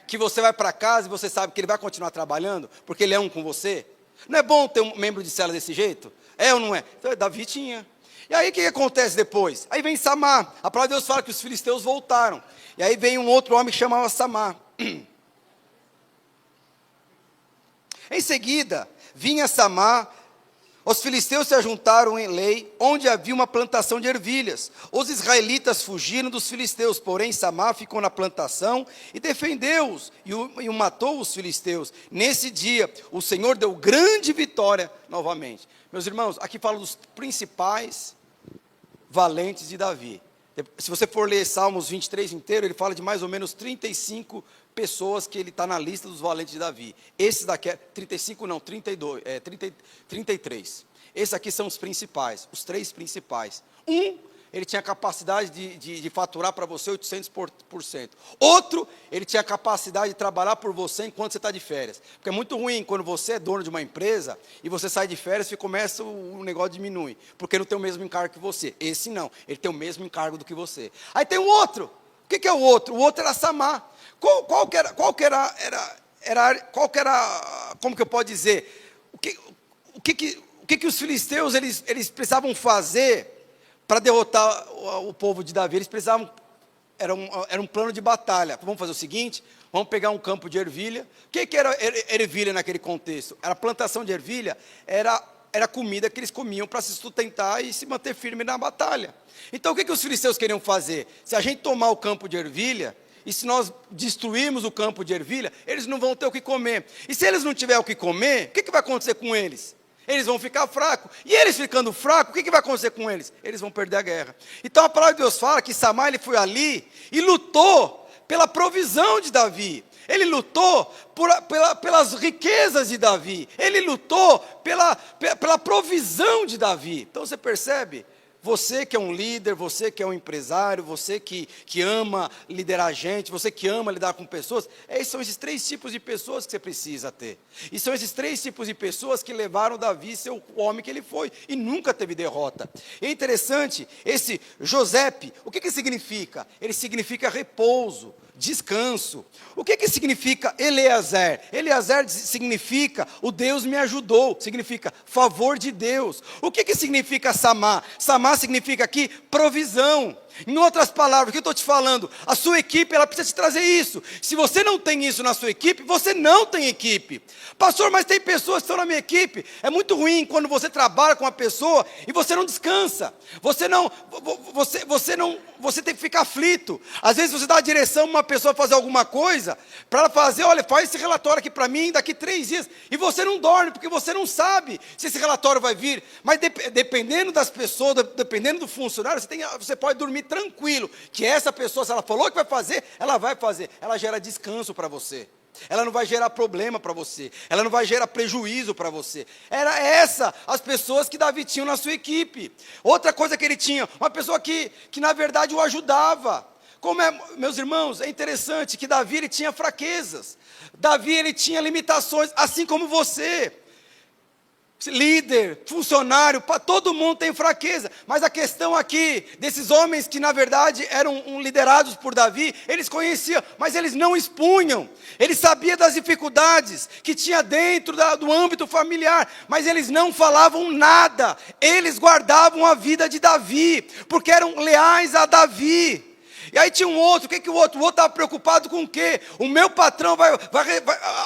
[SPEAKER 1] Que você vai para casa e você sabe que ele vai continuar trabalhando, porque ele é um com você? Não é bom ter um membro de célula desse jeito? É ou não é? Então, Davi tinha. E aí o que acontece depois? Aí vem Samar. A palavra de Deus fala que os filisteus voltaram. E aí vem um outro homem que chamava Samar. Em seguida, vinha Samar. Os filisteus se ajuntaram em Lei, onde havia uma plantação de ervilhas. Os israelitas fugiram dos filisteus, porém Samar ficou na plantação e defendeu-os e matou os filisteus. Nesse dia, o Senhor deu grande vitória novamente. Meus irmãos, aqui falo dos principais valentes de Davi. Se você for ler Salmos 23 inteiro, ele fala de mais ou menos 35 pessoas que ele está na lista dos valentes de Davi. Esses daqui, 35 não, 32, 33. Esses aqui são os principais, os três principais. Ele tinha capacidade de faturar para você 800%. Outro, ele tinha capacidade de trabalhar por você enquanto você está de férias. Porque é muito ruim quando você é dono de uma empresa e você sai de férias e começa o negócio diminui. Porque não tem o mesmo encargo que você. Esse não, ele tem o mesmo encargo do que você. Aí tem um outro. O que é o outro? O outro era Samar. Qual que era, como que eu posso dizer? O que os filisteus eles precisavam fazer para derrotar o povo de Davi? Eles precisavam, era um plano de batalha. Vamos fazer o seguinte, vamos pegar um campo de ervilha. O que era ervilha naquele contexto? Era plantação de ervilha, era comida que eles comiam para se sustentar e se manter firme na batalha. Então o que os filisteus queriam fazer? Se a gente tomar o campo de ervilha, e se nós destruirmos o campo de ervilha, eles não vão ter o que comer. E se eles não tiverem o que comer, o que vai acontecer com eles? Eles vão ficar fracos. E eles ficando fracos, o que vai acontecer com eles? Eles vão perder a guerra. Então a palavra de Deus fala que Samar ele foi ali e lutou pela provisão de Davi. Ele lutou pelas riquezas de Davi. Ele lutou pela provisão de Davi. Então você percebe? você que é um líder, você que é um empresário, você que ama liderar gente, você que ama lidar com pessoas, são esses 3 tipos de pessoas que você precisa ter. E são esses 3 tipos de pessoas que levaram Davi a ser o homem que ele foi, e nunca teve derrota. E é interessante, esse Josepe, o que significa? Ele significa repouso, descanso. O que significa Eleazar? Eleazar significa o Deus me ajudou, significa favor de Deus. O que significa Samá? Samá significa aqui provisão. Em outras palavras, o que eu estou te falando? A sua equipe, ela precisa te trazer isso. Se você não tem isso na sua equipe, você não tem equipe. Pastor, mas tem pessoas que estão na minha equipe. É muito ruim quando você trabalha com uma pessoa e você não descansa. Você tem que ficar aflito. Às vezes você dá a direção para uma pessoa fazer alguma coisa, para ela fazer, olha, faz esse relatório aqui para mim daqui 3 dias. E você não dorme, porque você não sabe se esse relatório vai vir. Mas dependendo das pessoas, dependendo do funcionário, você pode dormir tranquilo, que essa pessoa, se ela falou que vai fazer, ela vai fazer. Ela gera descanso para você. Ela não vai gerar problema para você. Ela não vai gerar prejuízo para você. Era essa as pessoas que Davi tinha na sua equipe. Outra coisa que ele tinha, uma pessoa que na verdade o ajudava. Meus irmãos, é interessante que Davi ele tinha fraquezas. Davi ele tinha limitações, assim como você. Líder, funcionário, todo mundo tem fraqueza, mas a questão aqui, desses homens que na verdade eram liderados por Davi, eles conheciam, mas eles não expunham, eles sabiam das dificuldades que tinha dentro do âmbito familiar, mas eles não falavam nada, eles guardavam a vida de Davi, porque eram leais a Davi. E aí tinha um outro, o outro estava preocupado com o quê? O meu patrão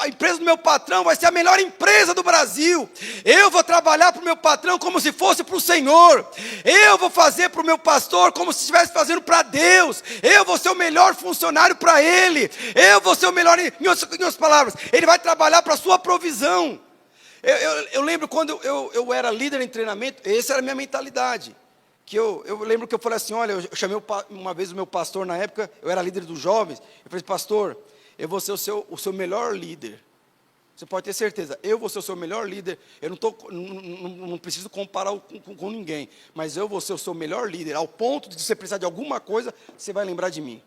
[SPEAKER 1] a empresa do meu patrão vai ser a melhor empresa do Brasil. Eu vou trabalhar para o meu patrão como se fosse para o Senhor. Eu vou fazer para o meu pastor como se estivesse fazendo para Deus. Eu vou ser o melhor funcionário para ele. Eu vou ser o melhor, em outras palavras, ele vai trabalhar para a sua provisão. Eu lembro quando eu era líder em treinamento, essa era a minha mentalidade. Eu lembro que eu falei assim, olha, eu chamei uma vez o meu pastor na época, eu era líder dos jovens, eu falei, pastor, eu vou ser o seu melhor líder. Você pode ter certeza, eu vou ser o seu melhor líder, eu não preciso comparar com ninguém, mas eu vou ser o seu melhor líder, ao ponto de você precisar de alguma coisa, você vai lembrar de mim.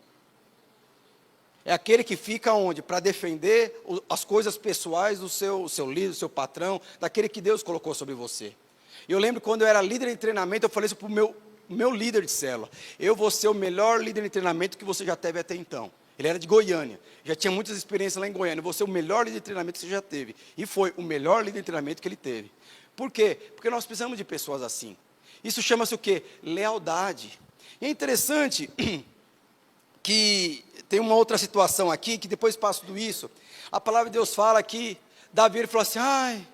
[SPEAKER 1] É aquele que fica onde? Para defender as coisas pessoais do seu líder, do seu patrão, daquele que Deus colocou sobre você. E eu lembro quando eu era líder em treinamento, eu falei isso para o meu líder de célula. Eu vou ser o melhor líder em treinamento que você já teve até então. Ele era de Goiânia, já tinha muitas experiências lá em Goiânia. Eu vou ser o melhor líder de treinamento que você já teve. E foi o melhor líder de treinamento que ele teve. Por quê? Porque nós precisamos de pessoas assim. Isso chama-se o quê? Lealdade. E é interessante que tem uma outra situação aqui, que depois passo tudo isso, a palavra de Deus fala que Davi ele falou assim,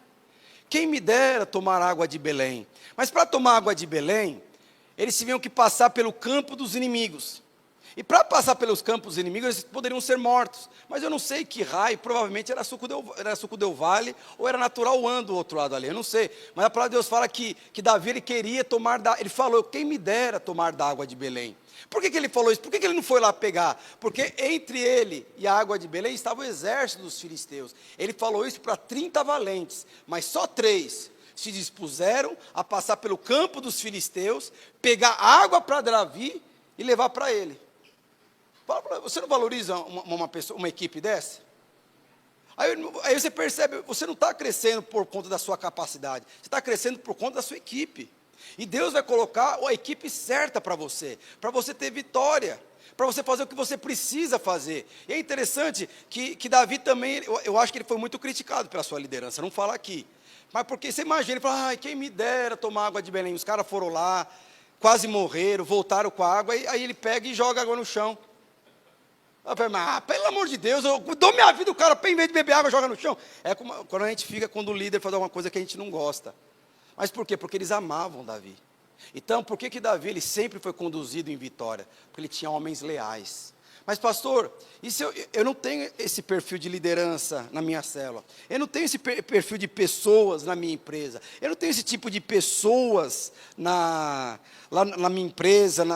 [SPEAKER 1] quem me dera tomar água de Belém. Mas para tomar água de Belém, eles tinham que passar pelo campo dos inimigos. E para passar pelos campos inimigos, eles poderiam ser mortos. Mas eu não sei que raio, provavelmente era Suco del Vale, ou era natural One do outro lado ali, eu não sei. Mas a palavra de Deus fala que Davi ele queria tomar ele falou, quem me dera tomar da água de Belém. Por que ele falou isso? Por que ele não foi lá pegar? Porque entre ele e a água de Belém estava o exército dos filisteus. Ele falou isso para 30 valentes, mas só 3 se dispuseram a passar pelo campo dos filisteus, pegar água para Davi e levar para ele. Você não valoriza uma equipe dessa? Aí você percebe, você não está crescendo por conta da sua capacidade, você está crescendo por conta da sua equipe. E Deus vai colocar a equipe certa para você ter vitória, para você fazer o que você precisa fazer. E é interessante que Davi também, eu acho que ele foi muito criticado pela sua liderança, não fala aqui. Mas porque você imagina, ele fala, quem me dera tomar água de Belém. Os caras foram lá, quase morreram, voltaram com a água, aí ele pega e joga água no chão. Eu falei, pelo amor de Deus, eu dou minha vida, o cara, em vez de beber água, joga no chão. É como quando a gente fica, quando o líder faz alguma coisa que a gente não gosta. Mas por quê? Porque eles amavam Davi. Então, por que Davi ele sempre foi conduzido em vitória? Porque ele tinha homens leais. Mas pastor, eu não tenho esse perfil de liderança na minha célula. Eu não tenho esse perfil de pessoas na minha empresa. Eu não tenho esse tipo de pessoas lá na minha empresa,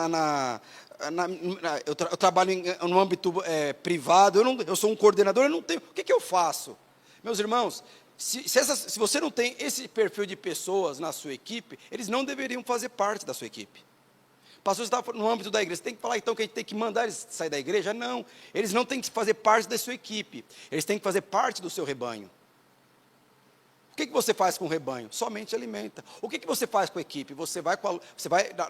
[SPEAKER 1] eu trabalho no âmbito privado, eu sou um coordenador, eu não tenho. O que eu faço? Meus irmãos, se você não tem esse perfil de pessoas na sua equipe, eles não deveriam fazer parte da sua equipe. Pastor, você está no âmbito da igreja, você tem que falar então que a gente tem que mandar eles sair da igreja? Não, eles não têm que fazer parte da sua equipe, eles têm que fazer parte do seu rebanho. O que você faz com o rebanho? Somente alimenta. O que você faz com a equipe? Você vai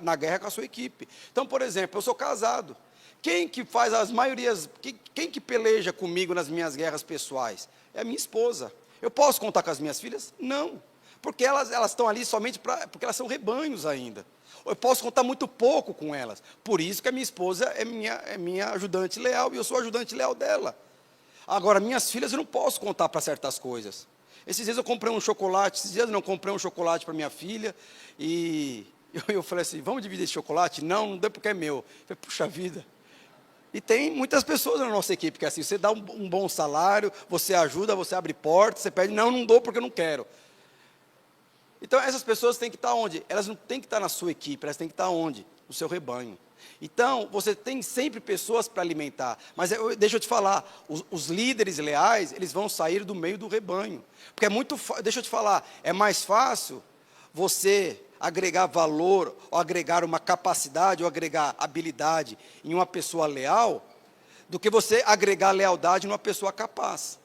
[SPEAKER 1] na guerra com a sua equipe. Então, por exemplo, eu sou casado. Quem que faz as maiorias, quem que peleja comigo nas minhas guerras pessoais? É a minha esposa. Eu posso contar com as minhas filhas? Não. Porque elas estão ali somente porque elas são rebanhos ainda. Eu posso contar muito pouco com elas. Por isso que a minha esposa é minha ajudante leal e eu sou ajudante leal dela. Agora, minhas filhas eu não posso contar para certas coisas. Esses dias eu comprei um chocolate, esses dias eu não comprei um chocolate para minha filha, e eu falei assim, vamos dividir esse chocolate? Não, não deu porque é meu. Eu falei, puxa vida. E tem muitas pessoas na nossa equipe que é assim, você dá um bom salário, você ajuda, você abre portas, você pede, não dou porque eu não quero. Então essas pessoas têm que estar onde? Elas não têm que estar na sua equipe, elas têm que estar onde? No seu rebanho. Então, você tem sempre pessoas para alimentar. Mas deixa eu te falar, os líderes leais, eles vão sair do meio do rebanho. Porque deixa eu te falar, é mais fácil você agregar valor, ou agregar uma capacidade, ou agregar habilidade em uma pessoa leal, do que você agregar lealdade numa pessoa capaz.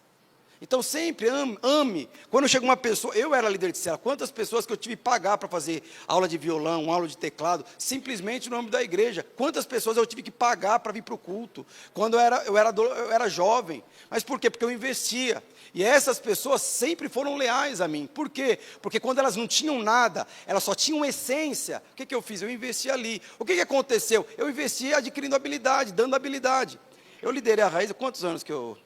[SPEAKER 1] Então sempre ame. Quando chega uma pessoa, eu era líder de célula, quantas pessoas que eu tive que pagar para fazer aula de violão, aula de teclado, simplesmente no âmbito da igreja. Quantas pessoas eu tive que pagar para vir para o culto, quando eu era jovem. Mas por quê? Porque eu investia. E essas pessoas sempre foram leais a mim. Por quê? Porque quando elas não tinham nada, elas só tinham essência. O que eu fiz? Eu investi ali. O que aconteceu? Eu investi adquirindo habilidade, dando habilidade. Eu liderei a Raiz, quantos anos que eu...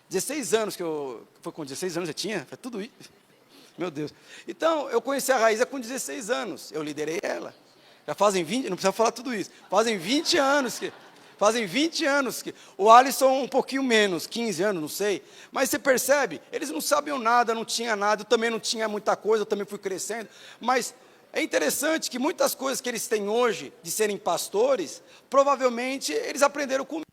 [SPEAKER 1] 16 anos que eu... Foi com 16 anos eu tinha? Foi tudo isso. Meu Deus. Então, eu conheci a Raíza com 16 anos. Eu liderei ela. Já fazem 20... Não precisa falar tudo isso. Fazem 20 anos que... O Alisson um pouquinho menos, 15 anos, não sei. Mas você percebe? Eles não sabiam nada, não tinha nada. Eu também não tinha muita coisa, eu também fui crescendo. Mas é interessante que muitas coisas que eles têm hoje, de serem pastores, provavelmente eles aprenderam comigo.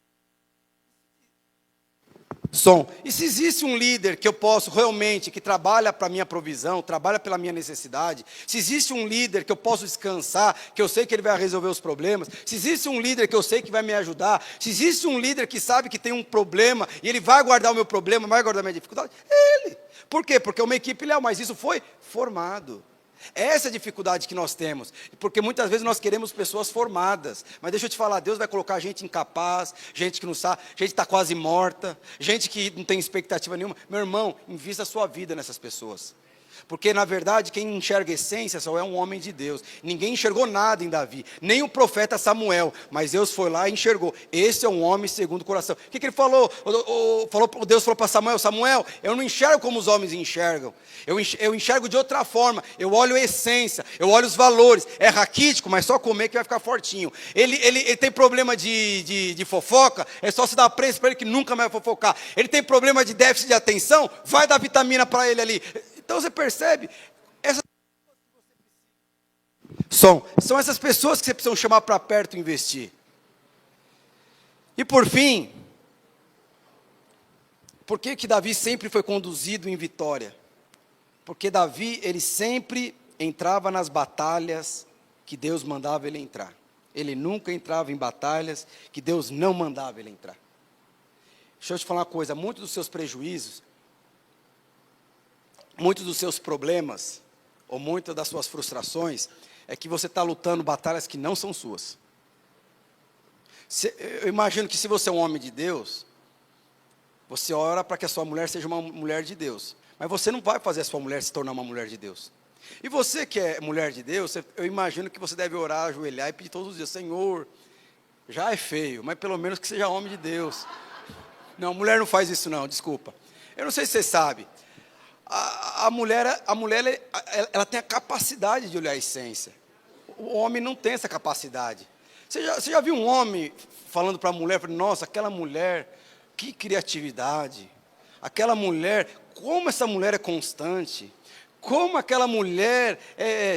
[SPEAKER 1] E se existe um líder que eu posso realmente, que trabalha para a minha provisão, trabalha pela minha necessidade, se existe um líder que eu posso descansar, que eu sei que ele vai resolver os problemas, se existe um líder que eu sei que vai me ajudar, se existe um líder que sabe que tem um problema, e ele vai guardar o meu problema, vai guardar a minha dificuldade, é ele. Por quê? Porque é uma equipe leal, mas isso foi formado. Essa é a dificuldade que nós temos, porque muitas vezes nós queremos pessoas formadas, mas deixa eu te falar, Deus vai colocar gente incapaz, gente que não sabe, gente que está quase morta, gente que não tem expectativa nenhuma. Meu irmão, invista a sua vida nessas pessoas, porque na verdade quem enxerga a essência só é um homem de Deus. Ninguém enxergou nada em Davi, nem o profeta Samuel, mas Deus foi lá e enxergou. Esse é um homem segundo o coração. O que ele falou? Deus falou para Samuel, Samuel, eu não enxergo como os homens enxergam, eu enxergo de outra forma, eu olho a essência, eu olho os valores. É raquítico, mas só comer que vai ficar fortinho. Ele tem problema de fofoca, é só se dar preço para ele que nunca mais vai fofocar. Ele tem problema de déficit de atenção, vai dar vitamina para ele ali. Então você percebe, são essas pessoas que você precisa chamar para perto e investir. E por fim, por que Davi sempre foi conduzido em vitória? Porque Davi, ele sempre entrava nas batalhas que Deus mandava ele entrar. Ele nunca entrava em batalhas que Deus não mandava ele entrar. Deixa eu te falar uma coisa, muitos dos seus prejuízos, muitos dos seus problemas, ou muitas das suas frustrações, é que você está lutando batalhas que não são suas. Eu imagino que se você é um homem de Deus, você ora para que a sua mulher seja uma mulher de Deus. Mas você não vai fazer a sua mulher se tornar uma mulher de Deus. E você que é mulher de Deus, eu imagino que você deve orar, ajoelhar e pedir todos os dias, Senhor, já é feio, mas pelo menos que seja homem de Deus. Não, mulher não faz isso não, desculpa. Eu não sei se você sabe. A mulher ela tem a capacidade de olhar a essência. O homem não tem essa capacidade. Você já viu um homem falando para a mulher, nossa, aquela mulher, que criatividade. Aquela mulher, como essa mulher é constante. Como aquela mulher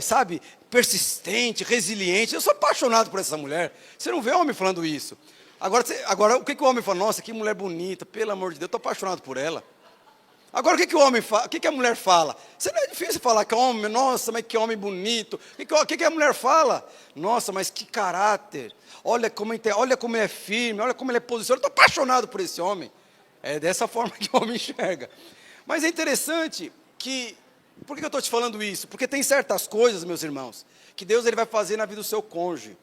[SPEAKER 1] sabe, persistente, resiliente. Eu sou apaixonado por essa mulher. Você não vê homem falando isso. Agora o que o homem fala? Nossa, que mulher bonita, pelo amor de Deus, eu estou apaixonado por ela. Agora, o que o homem fala? O que a mulher fala? Isso não é difícil falar que homem, nossa, mas que homem bonito. O que a mulher fala? Nossa, mas que caráter. Olha como ele é firme, olha como ele é posicionado. Eu estou apaixonado por esse homem. É dessa forma que o homem enxerga. Mas é interessante que... Por que eu estou te falando isso? Porque tem certas coisas, meus irmãos, que Deus ele vai fazer na vida do seu cônjuge.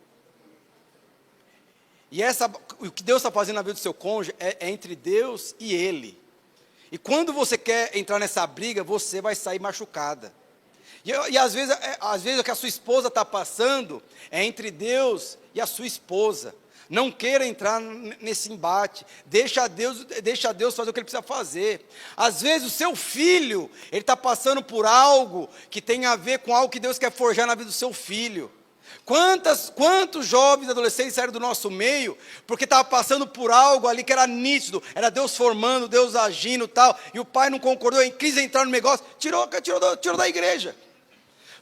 [SPEAKER 1] E o que Deus está fazendo na vida do seu cônjuge é entre Deus e ele. E quando você quer entrar nessa briga, você vai sair machucada. E às vezes o que a sua esposa está passando é entre Deus e a sua esposa. Não queira entrar nesse embate. Deixa Deus fazer o que Ele precisa fazer. Às vezes o seu filho, ele está passando por algo que tem a ver com algo que Deus quer forjar na vida do seu filho. Quantos jovens e adolescentes saíram do nosso meio porque estava passando por algo ali que era nítido, era Deus formando, Deus agindo e tal, e o pai não concordou, quis entrar no negócio, tirou da igreja.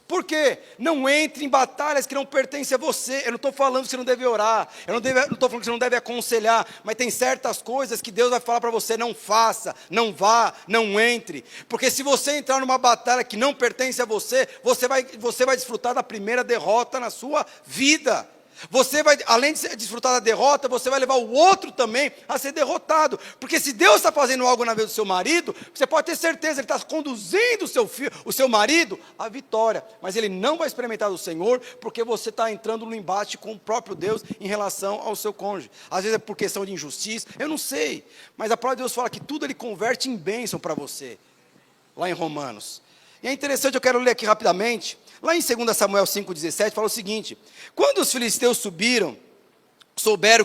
[SPEAKER 1] Por quê? Não entre em batalhas que não pertencem a você. Eu não estou falando que você não deve orar, eu não estou falando que você não deve aconselhar, mas tem certas coisas que Deus vai falar para você, não faça, não vá, não entre, porque se você entrar numa batalha que não pertence a você, você vai desfrutar da primeira derrota na sua vida. Você vai, além de desfrutar da derrota, você vai levar o outro também a ser derrotado. Porque se Deus está fazendo algo na vida do seu marido, você pode ter certeza, Ele está conduzindo o seu marido à vitória. Mas ele não vai experimentar do Senhor, porque você está entrando no embate com o próprio Deus em relação ao seu cônjuge. Às vezes é por questão de injustiça, eu não sei. Mas a palavra de Deus fala que tudo Ele converte em bênção para você. Lá em Romanos. E é interessante, eu quero ler aqui rapidamente. Lá em 2 Samuel 5,17, fala o seguinte: quando os filisteus souberam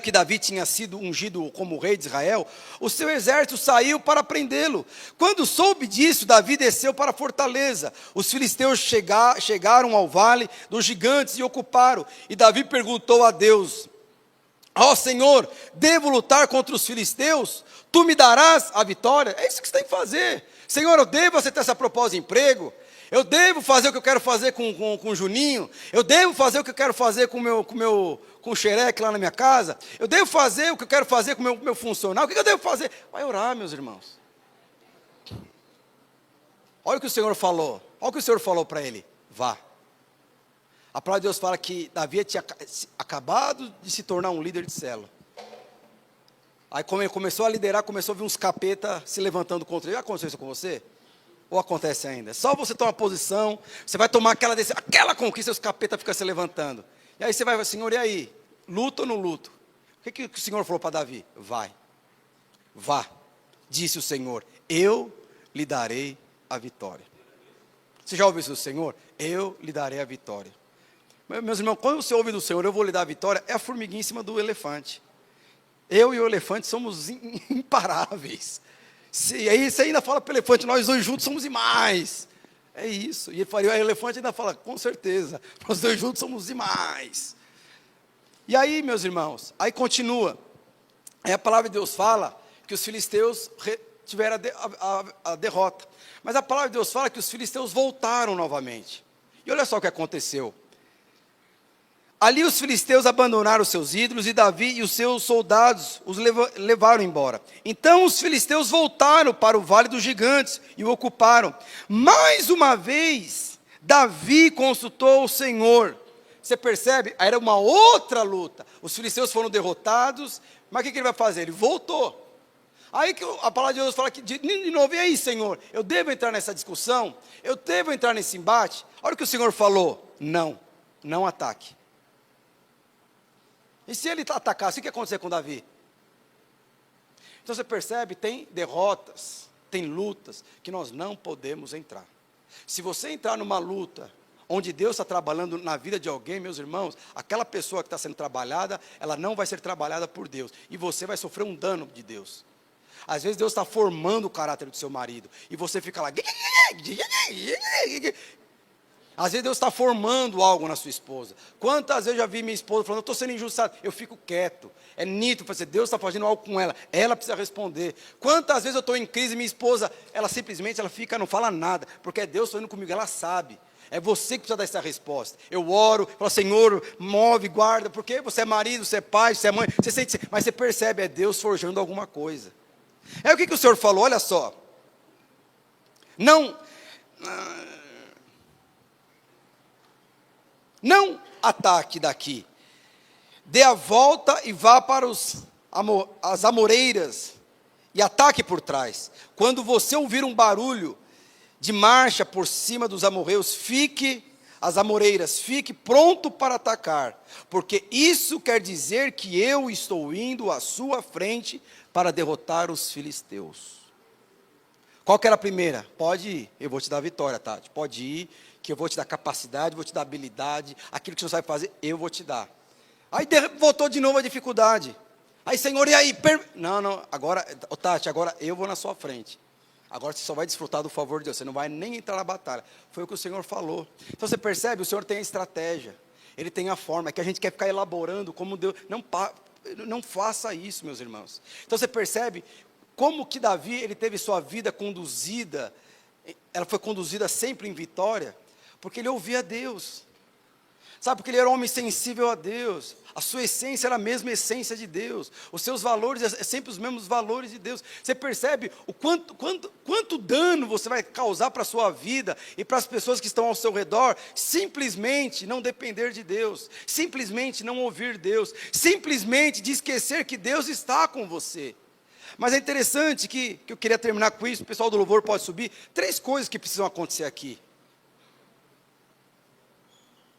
[SPEAKER 1] que Davi tinha sido ungido como rei de Israel, o seu exército saiu para prendê-lo. Quando soube disso, Davi desceu para a fortaleza. Os filisteus chegaram ao vale dos gigantes e ocuparam. E Davi perguntou a Deus: ó Senhor, devo lutar contra os filisteus? Tu me darás a vitória? É isso que você tem que fazer. Senhor, eu devo aceitar essa proposta de emprego? Eu devo fazer o que eu quero fazer com o Juninho? Eu devo fazer o que eu quero fazer com o xereque lá na minha casa? Eu devo fazer o que eu quero fazer com o meu funcionário? O que eu devo fazer? Vai orar, meus irmãos. Olha o que o Senhor falou. Olha o que o Senhor falou para ele. Vá. A palavra de Deus fala que Davi tinha acabado de se tornar um líder de célula. Aí como ele começou a liderar, começou a vir uns capeta se levantando contra ele. Já aconteceu isso com você? Ou acontece ainda? Só você tomar posição, você vai tomar aquela conquista, os capeta ficam se levantando. E aí você vai, Senhor, e aí? Luto ou não luto? O que o Senhor falou para Davi? Vai, vá, disse o Senhor, eu lhe darei a vitória. Você já ouviu isso do Senhor? Eu lhe darei a vitória. Meus irmãos, quando você ouve do Senhor, eu vou lhe dar a vitória, é a formiguinha em cima do elefante. Eu e o elefante somos imparáveis. E aí você ainda fala para o elefante, nós dois juntos somos demais. É isso. E o elefante ainda fala, com certeza, nós dois juntos somos demais. E aí, meus irmãos, aí continua. Aí a palavra de Deus fala que os filisteus tiveram a derrota. Mas a palavra de Deus fala que os filisteus voltaram novamente. E olha só o que aconteceu. Ali os filisteus abandonaram os seus ídolos e Davi e os seus soldados os levaram embora. Então os filisteus voltaram para o vale dos gigantes e o ocuparam. Mais uma vez, Davi consultou o Senhor. Você percebe? Aí era uma outra luta. Os filisteus foram derrotados, mas o que ele vai fazer? Ele voltou. Aí que a palavra de Deus fala que, de novo, e aí, Senhor, eu devo entrar nessa discussão? Eu devo entrar nesse embate? Olha o que o Senhor falou. Não ataque. E se ele atacasse, o que ia acontecer com Davi? Então você percebe, tem derrotas, tem lutas que nós não podemos entrar. Se você entrar numa luta onde Deus está trabalhando na vida de alguém, meus irmãos, aquela pessoa que está sendo trabalhada, ela não vai ser trabalhada por Deus. E você vai sofrer um dano de Deus. Às vezes Deus está formando o caráter do seu marido. E você fica lá... Às vezes Deus está formando algo na sua esposa. Quantas vezes eu já vi minha esposa falando, eu estou sendo injustiçado, eu fico quieto. É nítido, Deus está fazendo algo com ela, ela precisa responder. Quantas vezes eu estou em crise e minha esposa, ela simplesmente fica, não fala nada, porque é Deus falando comigo, ela sabe. É você que precisa dar essa resposta. Eu oro, falo, Senhor, move, guarda, porque você é marido, você é pai, você é mãe, você sente, mas você percebe, é Deus forjando alguma coisa. É o que o Senhor falou, olha só. Não ataque daqui. Dê a volta e vá para as amoreiras e ataque por trás. Quando você ouvir um barulho de marcha por cima dos amorreus, fique pronto para atacar, porque isso quer dizer que eu estou indo à sua frente para derrotar os filisteus. Qual que era a primeira? Pode ir, eu vou te dar a vitória, Tati. Pode ir, que eu vou te dar capacidade, vou te dar habilidade, aquilo que você não sabe fazer, eu vou te dar. Aí voltou de novo a dificuldade. Aí, Senhor, e aí? Não, agora, Tati, agora eu vou na sua frente. Agora você só vai desfrutar do favor de Deus, você não vai nem entrar na batalha. Foi o que o Senhor falou. Então você percebe, o Senhor tem a estratégia, Ele tem a forma, é que a gente quer ficar elaborando como Deus. Não faça isso, meus irmãos. Então você percebe como que Davi, ele teve sua vida conduzida, ela foi conduzida sempre em vitória, porque ele ouvia Deus. Sabe, porque ele era um homem sensível a Deus, a sua essência era a mesma essência de Deus, os seus valores é sempre os mesmos valores de Deus. Você percebe o quanto dano você vai causar para a sua vida e para as pessoas que estão ao seu redor, simplesmente não depender de Deus, simplesmente não ouvir Deus, simplesmente de esquecer que Deus está com você. Mas é interessante que eu queria terminar com isso, o pessoal do louvor pode subir, 3 coisas que precisam acontecer aqui.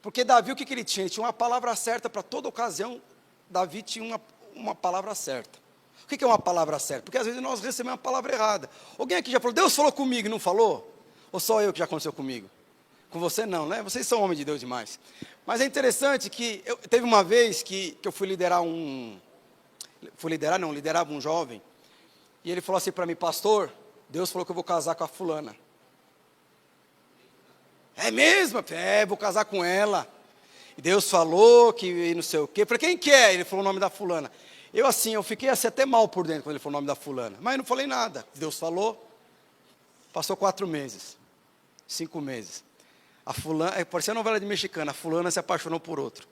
[SPEAKER 1] Porque Davi, o que ele tinha? Ele tinha uma palavra certa para toda ocasião. Davi tinha uma palavra certa. O que é uma palavra certa? Porque às vezes nós recebemos uma palavra errada. Alguém aqui já falou, Deus falou comigo e não falou? Ou só eu que já aconteceu comigo? Com você não, né? Vocês são homens de Deus demais. Mas é interessante que, teve uma vez que eu fui liderar liderava um jovem. E ele falou assim para mim, pastor, Deus falou que eu vou casar com a fulana. É mesmo? Vou casar com ela. E Deus falou que não sei o quê. Eu falei, quem que é? Ele falou o nome da fulana. Eu fiquei assim até mal por dentro quando ele falou o nome da fulana. Mas eu não falei nada. Deus falou. Passou 4 meses. 5 meses. A fulana, parecia novela de mexicana, a fulana se apaixonou por outro.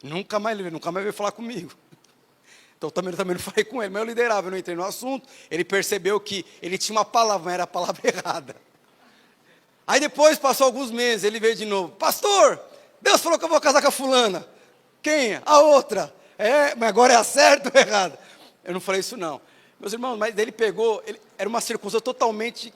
[SPEAKER 1] Nunca mais veio falar comigo. Então também não falei com ele, mas eu liderava, eu não entrei no assunto. Ele percebeu que ele tinha uma palavra, mas era a palavra errada. Aí depois, passou alguns meses, ele veio de novo. Pastor, Deus falou que eu vou casar com a fulana. Quem? A outra. Mas agora é a certa ou errada? Eu não falei isso não. Meus irmãos, mas ele pegou, era uma circunstância totalmente,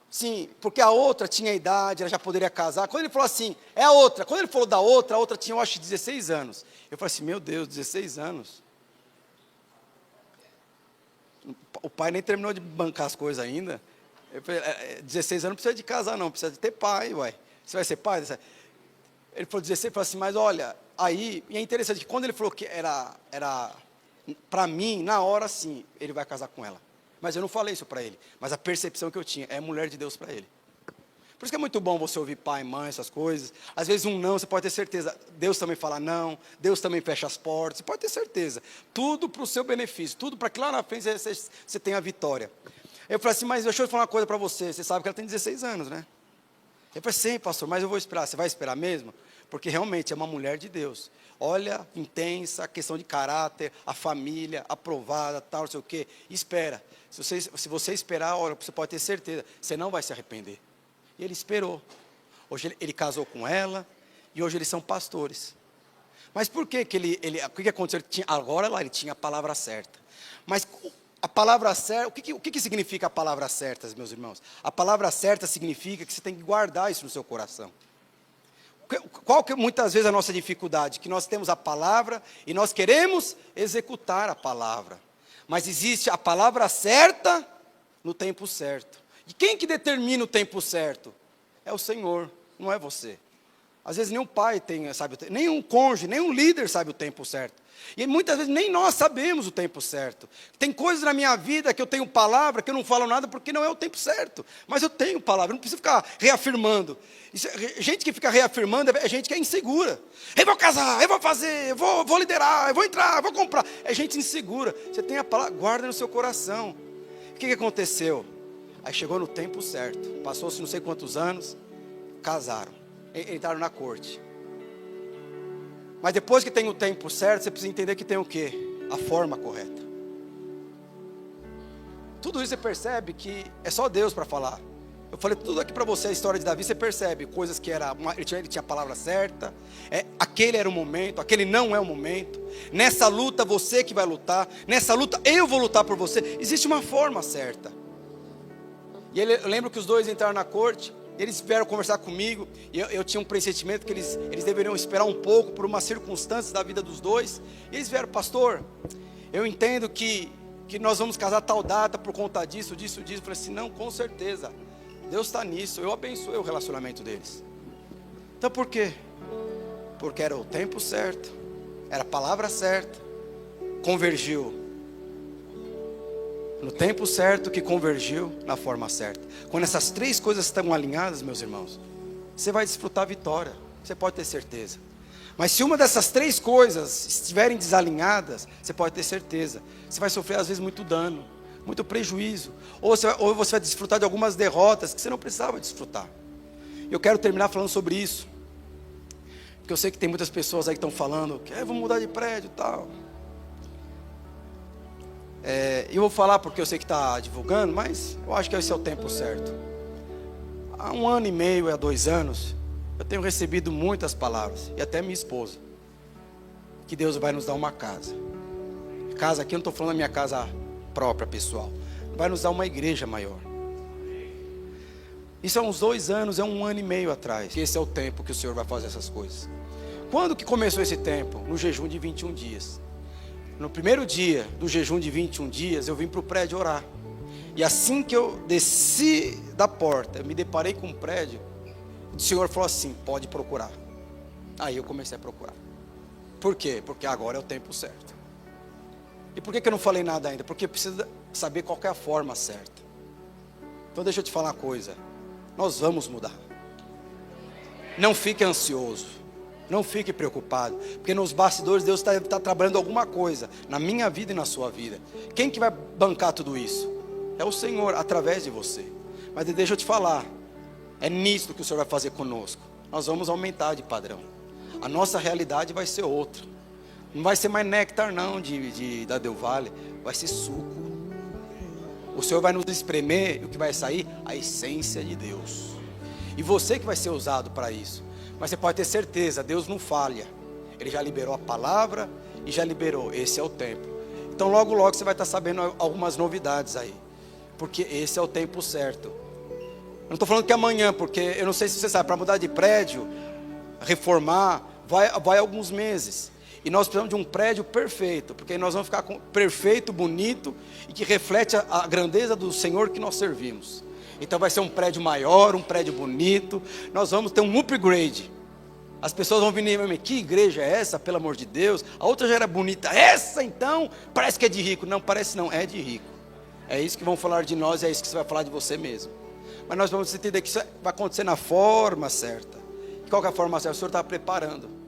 [SPEAKER 1] sim, porque a outra tinha idade, ela já poderia casar. Quando ele falou assim, é a outra. Quando ele falou da outra, a outra tinha, eu acho, 16 anos. Eu falei assim, meu Deus, 16 anos. O pai nem terminou de bancar as coisas ainda. Eu falei, 16 anos não precisa de casar não, precisa de ter pai, uai. Você vai ser pai? Ele falou 16, eu falei assim, mas olha, aí, e é interessante que quando ele falou que era para mim, na hora sim, ele vai casar com ela. Mas eu não falei isso para ele, mas a percepção que eu tinha, é mulher de Deus para ele. Por isso que é muito bom você ouvir pai, mãe, essas coisas. Às vezes um não, você pode ter certeza, Deus também fala não, Deus também fecha as portas, você pode ter certeza. Tudo para o seu benefício, tudo para que lá na frente você tenha a vitória. Eu falei assim, mas deixa eu falar uma coisa para você, você sabe que ela tem 16 anos, né? Eu falei, sim, pastor, mas eu vou esperar, você vai esperar mesmo? Porque realmente é uma mulher de Deus. Olha, intensa, questão de caráter, a família, aprovada, tal, não sei o quê. Espera. Se você esperar, olha, você pode ter certeza, você não vai se arrepender. E ele esperou. Hoje ele casou com ela, e hoje eles são pastores. Mas por que o que aconteceu? Agora lá ele tinha a palavra certa. Mas a palavra certa, o que significa a palavra certa, meus irmãos? A palavra certa significa que você tem que guardar isso no seu coração. Qual que muitas vezes é a nossa dificuldade? Que nós temos a palavra e nós queremos executar a palavra. Mas existe a palavra certa no tempo certo. E quem que determina o tempo certo? É o Senhor, não é você. Às vezes nem um pai sabe, nem um cônjuge, nem um líder sabe o tempo certo. E muitas vezes nem nós sabemos o tempo certo. Tem coisas na minha vida que eu tenho palavra, que eu não falo nada porque não é o tempo certo. Mas eu tenho palavra, eu não preciso ficar reafirmando. Gente que fica reafirmando é gente que é insegura. Eu vou casar, eu vou fazer, eu vou liderar, eu vou entrar, eu vou comprar. É gente insegura. Você tem a palavra, guarda no seu coração. O que aconteceu? Aí chegou no tempo certo. Passou-se não sei quantos anos, casaram. Entraram na corte. Mas depois que tem o tempo certo, você precisa entender que tem o quê? A forma correta. tudo isso você percebe que é só Deus para falar. Eu falei tudo aqui para você, a história de Davi, você percebe coisas que ele tinha a palavra certa, aquele era o momento, aquele não é o momento. Nessa luta você que vai lutar, nessa luta eu vou lutar por você. Existe uma forma certa. E eu lembro que os dois entraram na corte, eles vieram conversar comigo, e eu tinha um pressentimento que eles deveriam esperar um pouco por umas circunstâncias da vida dos dois. E eles vieram, pastor, eu entendo que nós vamos casar tal data por conta disso. Eu falei assim, não, com certeza, Deus está nisso, eu abençoei o relacionamento deles. Então por quê? Porque era o tempo certo, era a palavra certa, convergiu no tempo certo, que convergiu na forma certa. Quando essas três coisas estão alinhadas, meus irmãos, você vai desfrutar a vitória, você pode ter certeza. Mas se uma dessas três coisas estiverem desalinhadas, você pode ter certeza, você vai sofrer às vezes muito dano, muito prejuízo, ou você vai desfrutar de algumas derrotas que você não precisava desfrutar. Eu quero terminar falando sobre isso, porque eu sei que tem muitas pessoas aí que estão falando que vamos mudar de prédio e tal. Eu vou falar porque eu sei que está divulgando, mas eu acho que esse é o tempo certo. Há 1 ano e meio, há 2 anos, eu tenho recebido muitas palavras, e até minha esposa, que Deus vai nos dar uma casa. Casa aqui, eu não estou falando da minha casa própria, pessoal. Vai nos dar uma igreja maior. Isso há uns 2 anos, 1 ano e meio atrás, que esse é o tempo que o Senhor vai fazer essas coisas. Quando que começou esse tempo? No jejum de 21 dias. No primeiro dia do jejum de 21 dias, eu vim para o prédio orar. E assim que eu desci da porta, eu me deparei com um prédio, o Senhor falou assim, pode procurar. Aí eu comecei a procurar. Por quê? Porque agora é o tempo certo. E por que eu não falei nada ainda? Porque eu preciso saber qual que é a forma certa. Então deixa eu te falar uma coisa. Nós vamos mudar. Não fique ansioso. Não fique preocupado. Porque nos bastidores Deus está trabalhando alguma coisa. Na minha vida e na sua vida. Quem que vai bancar tudo isso? É o Senhor, através de você. Mas deixa eu te falar. É nisso que o Senhor vai fazer conosco. Nós vamos aumentar de padrão. A nossa realidade vai ser outra. Não vai ser mais néctar não da Del Valle, vai ser suco. O Senhor vai nos espremer, e o que vai sair? A essência de Deus. E você que vai ser usado para isso. Mas você pode ter certeza, Deus não falha. Ele já liberou a palavra e já liberou, esse é o tempo. Então logo logo você vai estar sabendo algumas novidades aí. Porque esse é o tempo certo. Eu não estou falando que amanhã, porque eu não sei se você sabe, para mudar de prédio, reformar, vai alguns meses. E nós precisamos de um prédio perfeito, porque aí nós vamos ficar com perfeito, bonito e que reflete a grandeza do Senhor que nós servimos. Então vai ser um prédio maior, um prédio bonito. Nós vamos ter um upgrade. As pessoas vão vir e dizer, que igreja é essa, pelo amor de Deus? A outra já era bonita, essa então parece que é de rico. Não, parece não, é de rico. É isso que vão falar de nós, é isso que você vai falar de você mesmo. Mas nós vamos entender que isso vai acontecer na forma certa. E qual que é a forma certa? O Senhor está preparando.